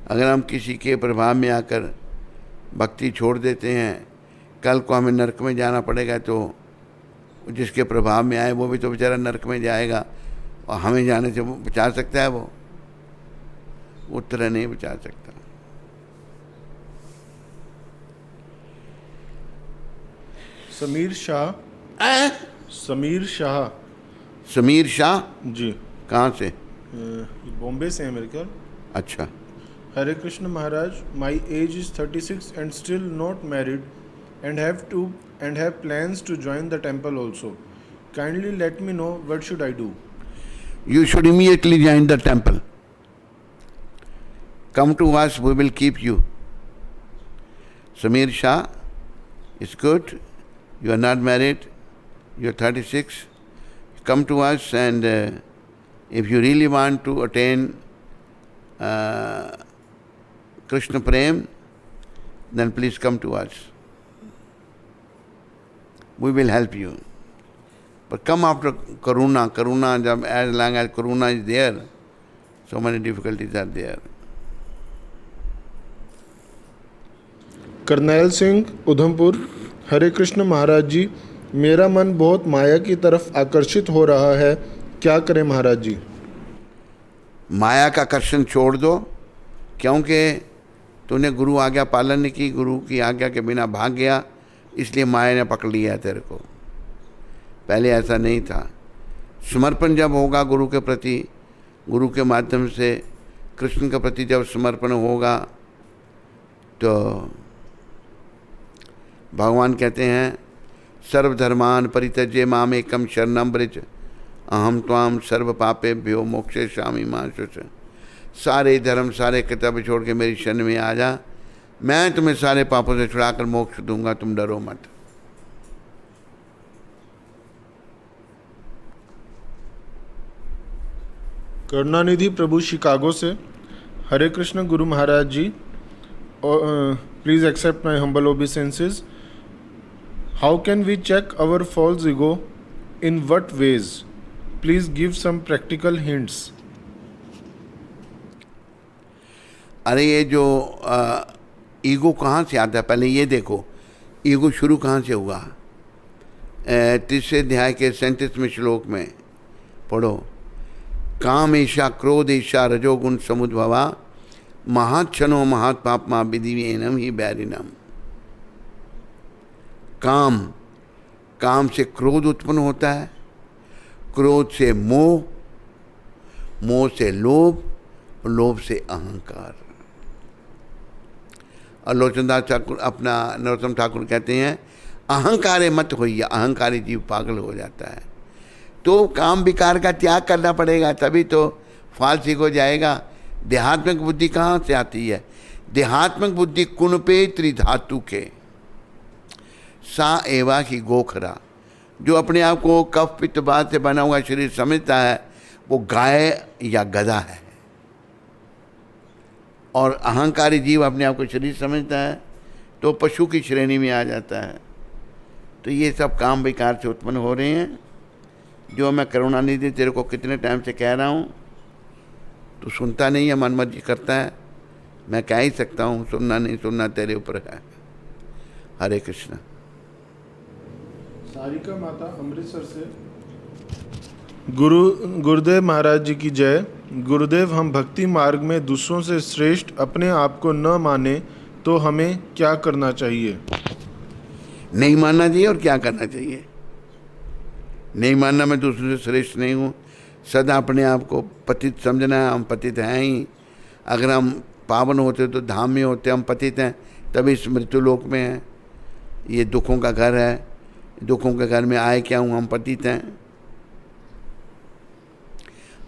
अगर हम किसी के प्रभाव में आकर भक्ति छोड़ देते हैं, कल को हमें नरक में जाना पड़ेगा, तो जिसके प्रभाव में आए वो भी तो बेचारा नरक में जाएगा, और हमें जाने से वो बचा सकता है? वो तरह नहीं बचा सकता। समीर शाह समीर शाह जी, कहाँ से? बॉम्बे से है मेरे ख्याल। अच्छा। Hare Krishna Maharaj, my age is 36 and still not married and have plans to join the temple also. Kindly let me know what should I do. You should immediately join the temple. Come to us, we will keep you. Sameer Shah, it's good. You are not married. You are 36. Come to us, and if you really want to attain Krishna Prem, then please come to us. We will help you. But come after Karuna. Karuna, as long as Karuna is there, so many difficulties are there. Karnail Singh Udhampur, Hare Krishna Maharaj ji, मेरा मन बहुत माया की तरफ आकर्षित हो रहा है, क्या करें महाराज जी? माया का आकर्षण छोड़ दो, क्योंकि तूने गुरु आज्ञा पालन नहीं की, गुरु की आज्ञा के बिना भाग गया, इसलिए माया ने पकड़ लिया है तेरे को। पहले ऐसा नहीं था। समर्पण जब होगा गुरु के प्रति, गुरु के माध्यम से कृष्ण के प्रति जब समर्पण होगा, तो भगवान कहते हैं सर्वधर्मान परित्यज्य माम एकम शरणं व्रज अहम त्वाम सर्व पापेभ्यो मोक्षयिष्यामि मा शुच। सारे धर्म सारे कर्तव्य छोड़ के मेरी शरण में आ जा, मैं तुम्हें सारे पापों से छुड़ाकर मोक्ष दूंगा, तुम डरो मत। करुणानिधि प्रभु शिकागो से, Hare Krishna Guru Maharaj ji, please accept my humble obeisances. How can we check our false ego, in what ways? Please give some practical hints. अरे ये जो ईगो कहाँ से आता है, पहले ये देखो ईगो शुरू कहाँ से हुआ। 3 अध्याय के 37वें श्लोक में पढ़ो, काम ईशा क्रोध ईशा रजोगुण समुद्भवा महाक्षणो महात पापमा विधिवेनम ही बैरिनम। काम से क्रोध उत्पन्न होता है, क्रोध से मोह, मोह से लोभ, लोभ से अहंकार। और लोचनदास ठाकुर अपना नरोत्तम ठाकुर कहते हैं अहंकारे मत होइए, अहंकारी जीव पागल हो जाता है। तो काम विकार का त्याग करना पड़ेगा, तभी तो फाल्स ईगो जाएगा। देहात्मक बुद्धि कहाँ से आती है? देहात्मक बुद्धि कुणपे त्रिधातु के सा एवा की गोखरा। जो अपने आप को कफ पित्त बात से बना हुआ शरीर समझता है, वो गाय या गधा है। और अहंकारी जीव अपने आप को शरीर समझता है तो पशु की श्रेणी में आ जाता है। तो ये सब काम विकार से उत्पन्न हो रहे हैं, जो मैं करुणानिधि तेरे को कितने टाइम से कह रहा हूँ, तो सुनता नहीं है, मनमर्जी करता है। मैं कह ही सकता हूँ, सुनना नहीं सुनना तेरे ऊपर है। हरे कृष्ण। सारिका माता अमृतसर से, गुरुदेव महाराज जी की जय। गुरुदेव, हम भक्ति मार्ग में दूसरों से श्रेष्ठ अपने आप को न माने तो हमें क्या करना चाहिए? नहीं मानना चाहिए। और क्या करना चाहिए? नहीं मानना मैं दूसरों से श्रेष्ठ नहीं हूँ। सदा अपने आप को पतित समझना है। हम पतित हैं ही। अगर हम पावन होते तो धाम में होते, हम पतित हैं तभी इस मृत्यु लोक में हैं। ये दुखों का घर है, दुखों के घर में आए क्या हूँ, हम पतित हैं।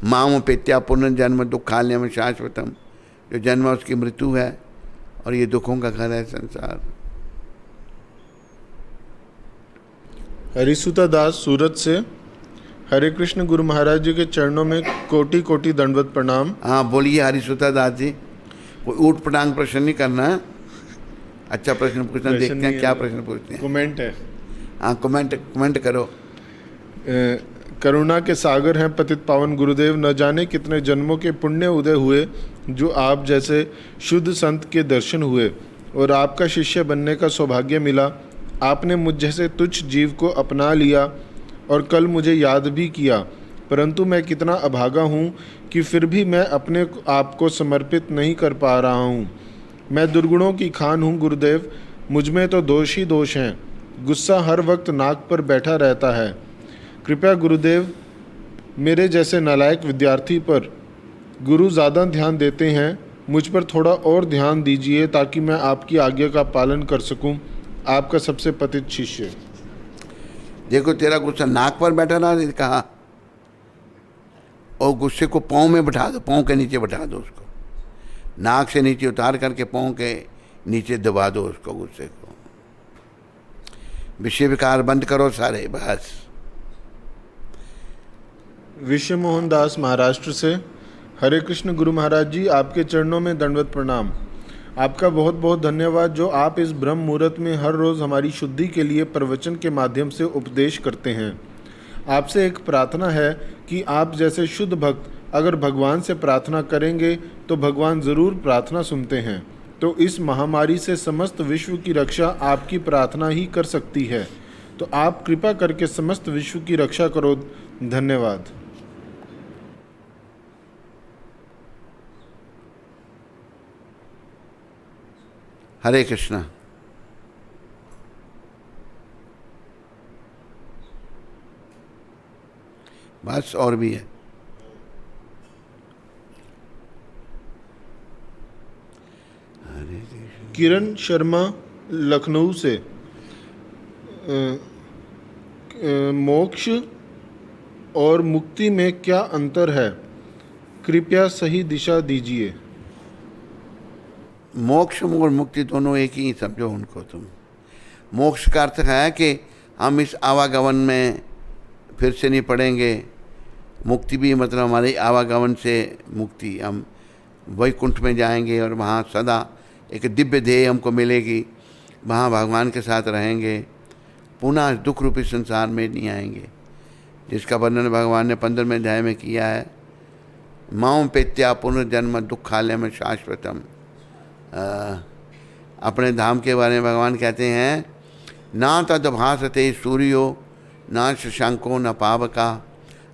माम पेत्या पुनर्जन्म दुखालयम शाश्वतम। जो जन्म उसकी मृत्यु है और ये दुखों का घर है संसार। हरिसुता दास सूरत से, हरे कृष्ण गुरु महाराज जी के चरणों में कोटि कोटि दंडवत प्रणाम। हाँ बोलिए हरिसुता दास जी। कोई ऊट पटांग प्रश्न नहीं करना है, अच्छा प्रश्न पूछना, प्रश्न देखते नहीं हैं है, क्या प्रश्न पूछते हैं। कमेंट है। हाँ, कमेंट करो। करुणा के सागर हैं पतित पावन गुरुदेव, न जाने कितने जन्मों के पुण्य उदय हुए जो आप जैसे शुद्ध संत के दर्शन हुए और आपका शिष्य बनने का सौभाग्य मिला। आपने मुझ जैसे तुच्छ जीव को अपना लिया और कल मुझे याद भी किया, परंतु मैं कितना अभागा हूँ कि फिर भी मैं अपने आप को समर्पित नहीं कर पा रहा हूँ। मैं दुर्गुणों की खान हूँ गुरुदेव, मुझ में तो दोष ही दोष हैं। गुस्सा हर वक्त नाक पर बैठा रहता है। कृपया गुरुदेव, मेरे जैसे नालायक विद्यार्थी पर गुरु ज़्यादा ध्यान देते हैं, मुझ पर थोड़ा और ध्यान दीजिए ताकि मैं आपकी आज्ञा का पालन कर सकूं। आपका सबसे पतित शिष्य। देखो, तेरा गुस्सा नाक पर बैठा रहा, कहा, और गुस्से को पाँव में बैठा दो, पाँव के नीचे बैठा दो उसको, नाक से नीचे उतार करके पाँव के नीचे दबा दो उसको, गुस्से को। विषय विकार बंद करो सारे, बस। विश्व मोहन दास महाराष्ट्र से। हरे कृष्ण गुरु महाराज जी, आपके चरणों में दंडवत प्रणाम। आपका बहुत बहुत धन्यवाद जो आप इस ब्रह्म मुहूर्त में हर रोज़ हमारी शुद्धि के लिए प्रवचन के माध्यम से उपदेश करते हैं। आपसे एक प्रार्थना है कि आप जैसे शुद्ध भक्त अगर भगवान से प्रार्थना करेंगे तो भगवान ज़रूर प्रार्थना सुनते हैं। तो इस महामारी से समस्त विश्व की रक्षा आपकी प्रार्थना ही कर सकती है। तो आप कृपा करके समस्त विश्व की रक्षा करो। धन्यवाद। हरे कृष्णा। बस, और भी है। किरण शर्मा लखनऊ से। मोक्ष और मुक्ति में क्या अंतर है? कृपया सही दिशा दीजिए। मोक्ष और मुक्ति दोनों एक ही समझो उनको तुम। मोक्ष का अर्थ है कि हम इस आवागमन में फिर से नहीं पड़ेंगे। मुक्ति भी मतलब हमारे आवागमन से मुक्ति, हम वैकुंठ में जाएंगे और वहाँ सदा एक दिव्य देह हमको मिलेगी, वहाँ भगवान के साथ रहेंगे, पुनः दुख रूपी संसार में नहीं आएंगे, जिसका वर्णन भगवान ने 15वें अध्याय में किया है। मां पेत्या पुनर्जन्म दुखालय में शाश्वतम। अपने धाम के बारे में भगवान कहते हैं, ना तद्भासते सूर्यो ना शशांको न पावका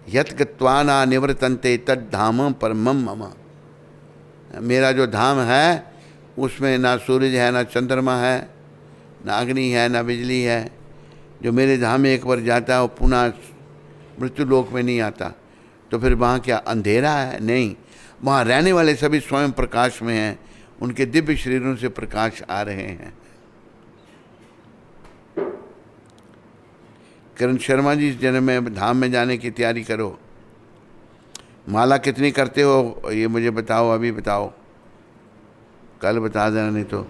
यत गत्वा ना निवर्तन्ते तद धाम परमम मम। मेरा जो धाम है उसमें ना सूरज है, ना चंद्रमा है, ना अग्नि है, ना बिजली है। जो मेरे धाम में एक बार जाता है वो पुनः मृत्यु लोक में नहीं आता। तो फिर वहाँ क्या अंधेरा है? नहीं, वहाँ रहने वाले सभी स्वयं प्रकाश में हैं, उनके दिव्य शरीरों से प्रकाश आ रहे हैं। किरण शर्मा जी, इस जन्म में धाम में जाने की तैयारी करो। माला कितनी करते हो ये मुझे बताओ, अभी बताओ, कल बता देना, नहीं तो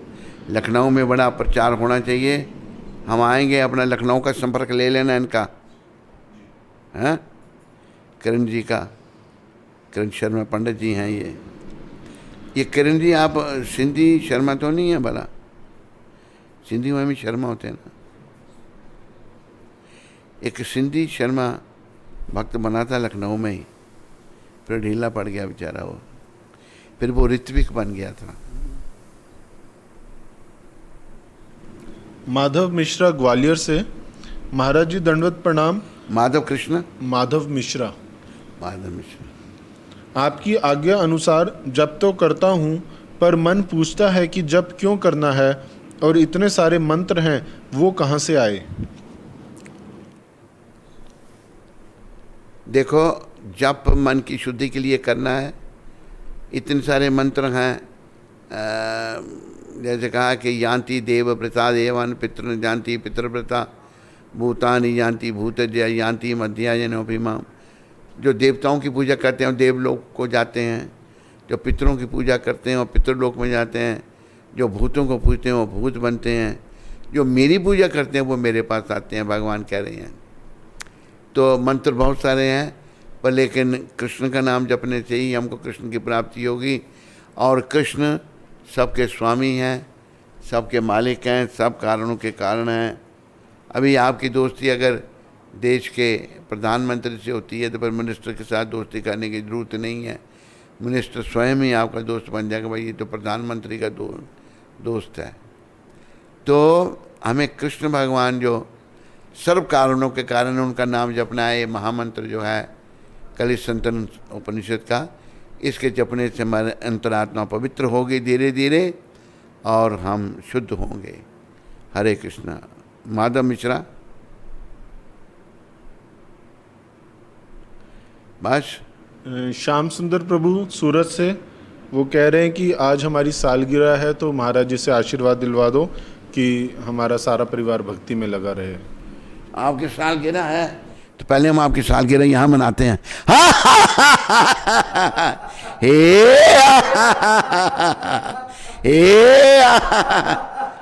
लखनऊ में बड़ा प्रचार होना चाहिए। हम आएंगे, अपना लखनऊ का संपर्क ले लेना इनका, हैं, किरण जी का। किरण शर्मा पंडित जी हैं ये किरण जी, आप सिंधी शर्मा तो नहीं है भला? सिंधी में भी शर्मा होते हैं ना। एक सिंधी शर्मा भक्त बना था लखनऊ में ही, फिर ढीला पड़ गया बेचारा वो, फिर वो ऋत्विक बन गया था। माधव मिश्रा ग्वालियर से। महाराज जी दंडवत प्रणाम। माधव कृष्ण, माधव मिश्रा। माधव मिश्रा। आपकी आज्ञा अनुसार जप तो करता हूँ, पर मन पूछता है कि जप क्यों करना है और इतने सारे मंत्र हैं, वो कहाँ से आए? देखो, जप मन की शुद्धि के लिए करना है। इतने सारे मंत्र हैं, जैसे कहा कि यान्ति देव व्रता देवान पितृ जानती पितृव्रता भूतानि जानती भूतजया यान्ति मध्यायनोभिमा। जो देवताओं की पूजा करते हैं देवलोक को जाते हैं, जो पितरों की पूजा करते हैं और पितृलोक में जाते हैं, जो भूतों को पूजते हैं वो भूत बनते हैं, जो मेरी पूजा करते हैं वो मेरे पास आते हैं, भगवान कह रहे हैं। तो मंत्र बहुत सारे हैं, पर लेकिन कृष्ण का नाम जपने से ही हमको कृष्ण की प्राप्ति होगी। और कृष्ण सबके स्वामी हैं, सबके मालिक हैं, सब कारणों के कारण हैं। अभी आपकी दोस्ती अगर देश के प्रधानमंत्री से होती है तो फिर मिनिस्टर के साथ दोस्ती करने की ज़रूरत नहीं है। मिनिस्टर स्वयं ही आपका दोस्त बन जाएगा, भाई ये तो प्रधानमंत्री का दोस्त है। तो हमें कृष्ण भगवान जो सर्व कारणों के कारण उनका नाम जपना है, ये महामंत्र जो है कलिश संतन उपनिषद का, इसके जपने से हमारे अंतरात्मा पवित्र होगी धीरे धीरे और हम शुद्ध होंगे। हरे कृष्णा। माधव मिश्रा, बस। श्याम सुंदर प्रभु सूरत से, वो कह रहे हैं कि आज हमारी सालगिरह है तो महाराज जी से आशीर्वाद दिलवा दो कि हमारा सारा परिवार भक्ति में लगा रहे। आपकी सालगिरह है तो पहले हम आपकी सालगिरह यहाँ मनाते हैं।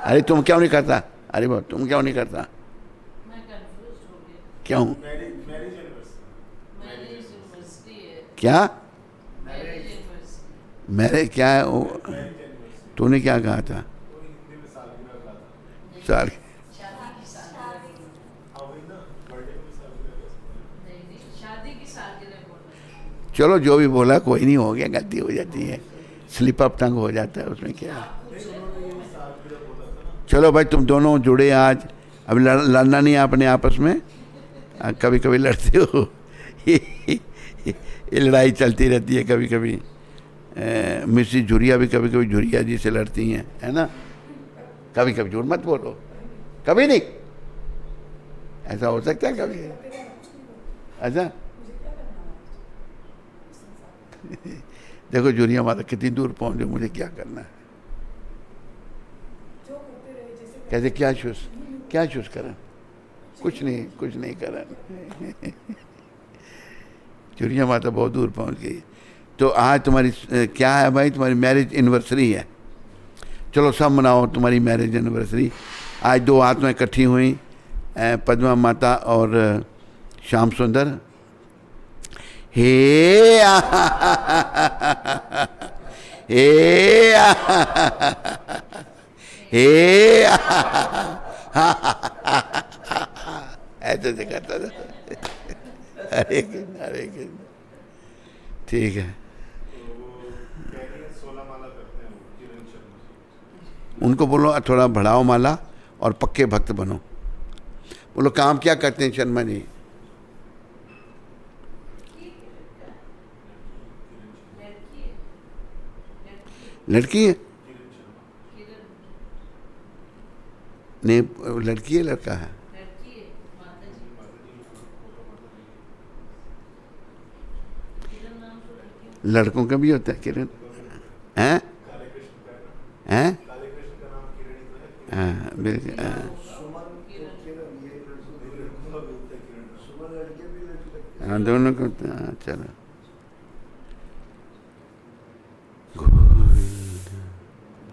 अरे तुम क्यों नहीं करता? अरे बाबा तुम क्यों नहीं करता? क्यों? क्या मेरे क्या है वो? तूने क्या कहा था? साल चलो जो भी बोला कोई नहीं, हो गया, गलती हो जाती है, स्लिप अप टंग हो जाता है, उसमें क्या है। चलो भाई तुम दोनों जुड़े आज, अभी लड़ना नहीं आपने आपस में, कभी कभी लड़ते हो। ये लड़ाई चलती रहती है कभी कभी। मिसी झुरिया भी कभी कभी झुरिया जी से लड़ती हैं, है ना। कभी कभी झूठ मत बोलो, कभी नहीं, ऐसा हो सकता है कभी। अच्छा देखो झुरिया माता कितनी दूर पहुंच गई, मुझे क्या करना है। कहते क्या चूज करें? कुछ नहीं करें। झुरिया माता बहुत दूर पहुंच गई। तो आज तुम्हारी क्या है भाई? तुम्हारी मैरिज एनिवर्सरी है। चलो सब मनाओ तुम्हारी मैरिज एनिवर्सरी। आज दो आत्माएं इकट्ठी हुई, पद्मा माता और श्याम सुंदर। हे ऐसे से करता था। हरे कृष्ण। ठीक है, उनको बोलो थोड़ा बढ़ाओ माला और पक्के भक्त बनो। बोलो काम क्या करते हैं शर्मा जी? लड़की है? नहीं लड़की है, लड़का है? लड़कों का भी होता है किरण? हैं? हैं? हाँ बिल्कुल। हाँ दोनों को। हाँ चलो।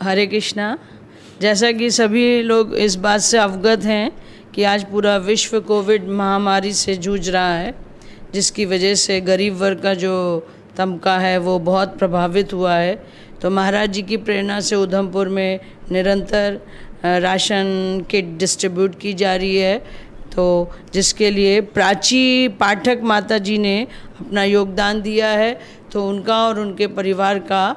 हरे कृष्णा। जैसा कि सभी लोग इस बात से अवगत हैं कि आज पूरा विश्व कोविड महामारी से जूझ रहा है, जिसकी वजह से गरीब वर्ग का जो तबका है वो बहुत प्रभावित हुआ है। तो महाराज जी की प्रेरणा से उधमपुर में निरंतर राशन किट डिस्ट्रीब्यूट की जा रही है, तो जिसके लिए प्राची पाठक माता जी ने अपना योगदान दिया है। तो उनका और उनके परिवार का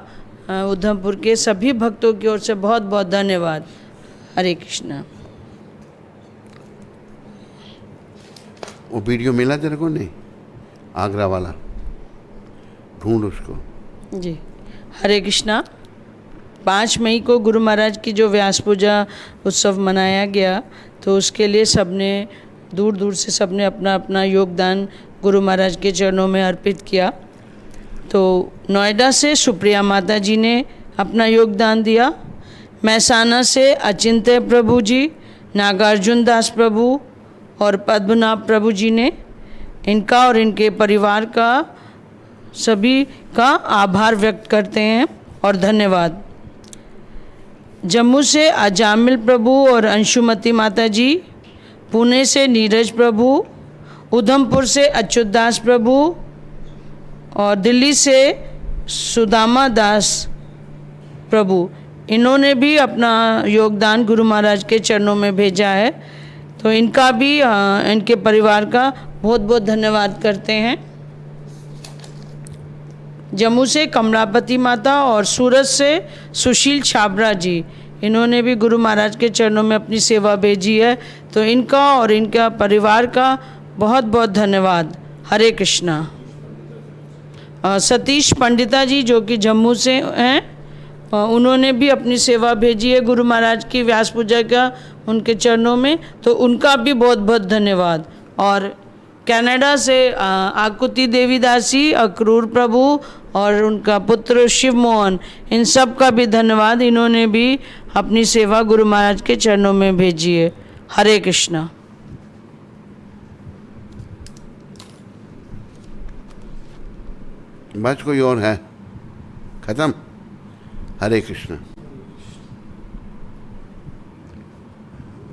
उधमपुर के सभी भक्तों की ओर से बहुत बहुत धन्यवाद। हरे कृष्णा। वो वीडियो मिला तेरे को? नहीं, आगरा वाला ढूंढ उसको। जी हरे कृष्णा। 5 मई को गुरु महाराज की जो व्यास पूजा उत्सव मनाया गया, तो उसके लिए सबने दूर दूर से सबने अपना अपना योगदान गुरु महाराज के चरणों में अर्पित किया। तो नोएडा से सुप्रिया माता जी ने अपना योगदान दिया, महसाना से अचिंत्य प्रभु जी, नागार्जुन दास प्रभु और पद्मनाभ प्रभु जी ने, इनका और इनके परिवार का सभी का आभार व्यक्त करते हैं और धन्यवाद। जम्मू से अजामिल प्रभु और अंशुमती माता जी, पुणे से नीरज प्रभु, उधमपुर से अच्युत दास प्रभु और दिल्ली से सुदामा दास प्रभु, इन्होंने भी अपना योगदान गुरु महाराज के चरणों में भेजा है, तो इनका भी इनके परिवार का बहुत बहुत धन्यवाद करते हैं। जम्मू से कमलापति माता और सूरत से सुशील छाबरा जी, इन्होंने भी गुरु महाराज के चरणों में अपनी सेवा भेजी है, तो इनका और इनका परिवार का बहुत बहुत धन्यवाद। हरे कृष्णा। सतीश पंडिता जी जो कि जम्मू से हैं, उन्होंने भी अपनी सेवा भेजी है गुरु महाराज की व्यास पूजा का उनके चरणों में, तो उनका भी बहुत बहुत धन्यवाद। और कनाडा से आकुति देवीदासी, अक्रूर प्रभु और उनका पुत्र शिव मोहन, इन सब का भी धन्यवाद। इन्होंने भी अपनी सेवा गुरु महाराज के चरणों में भेजी है। हरे कृष्णा। बस कोई और है? खत्म? हरे कृष्ण।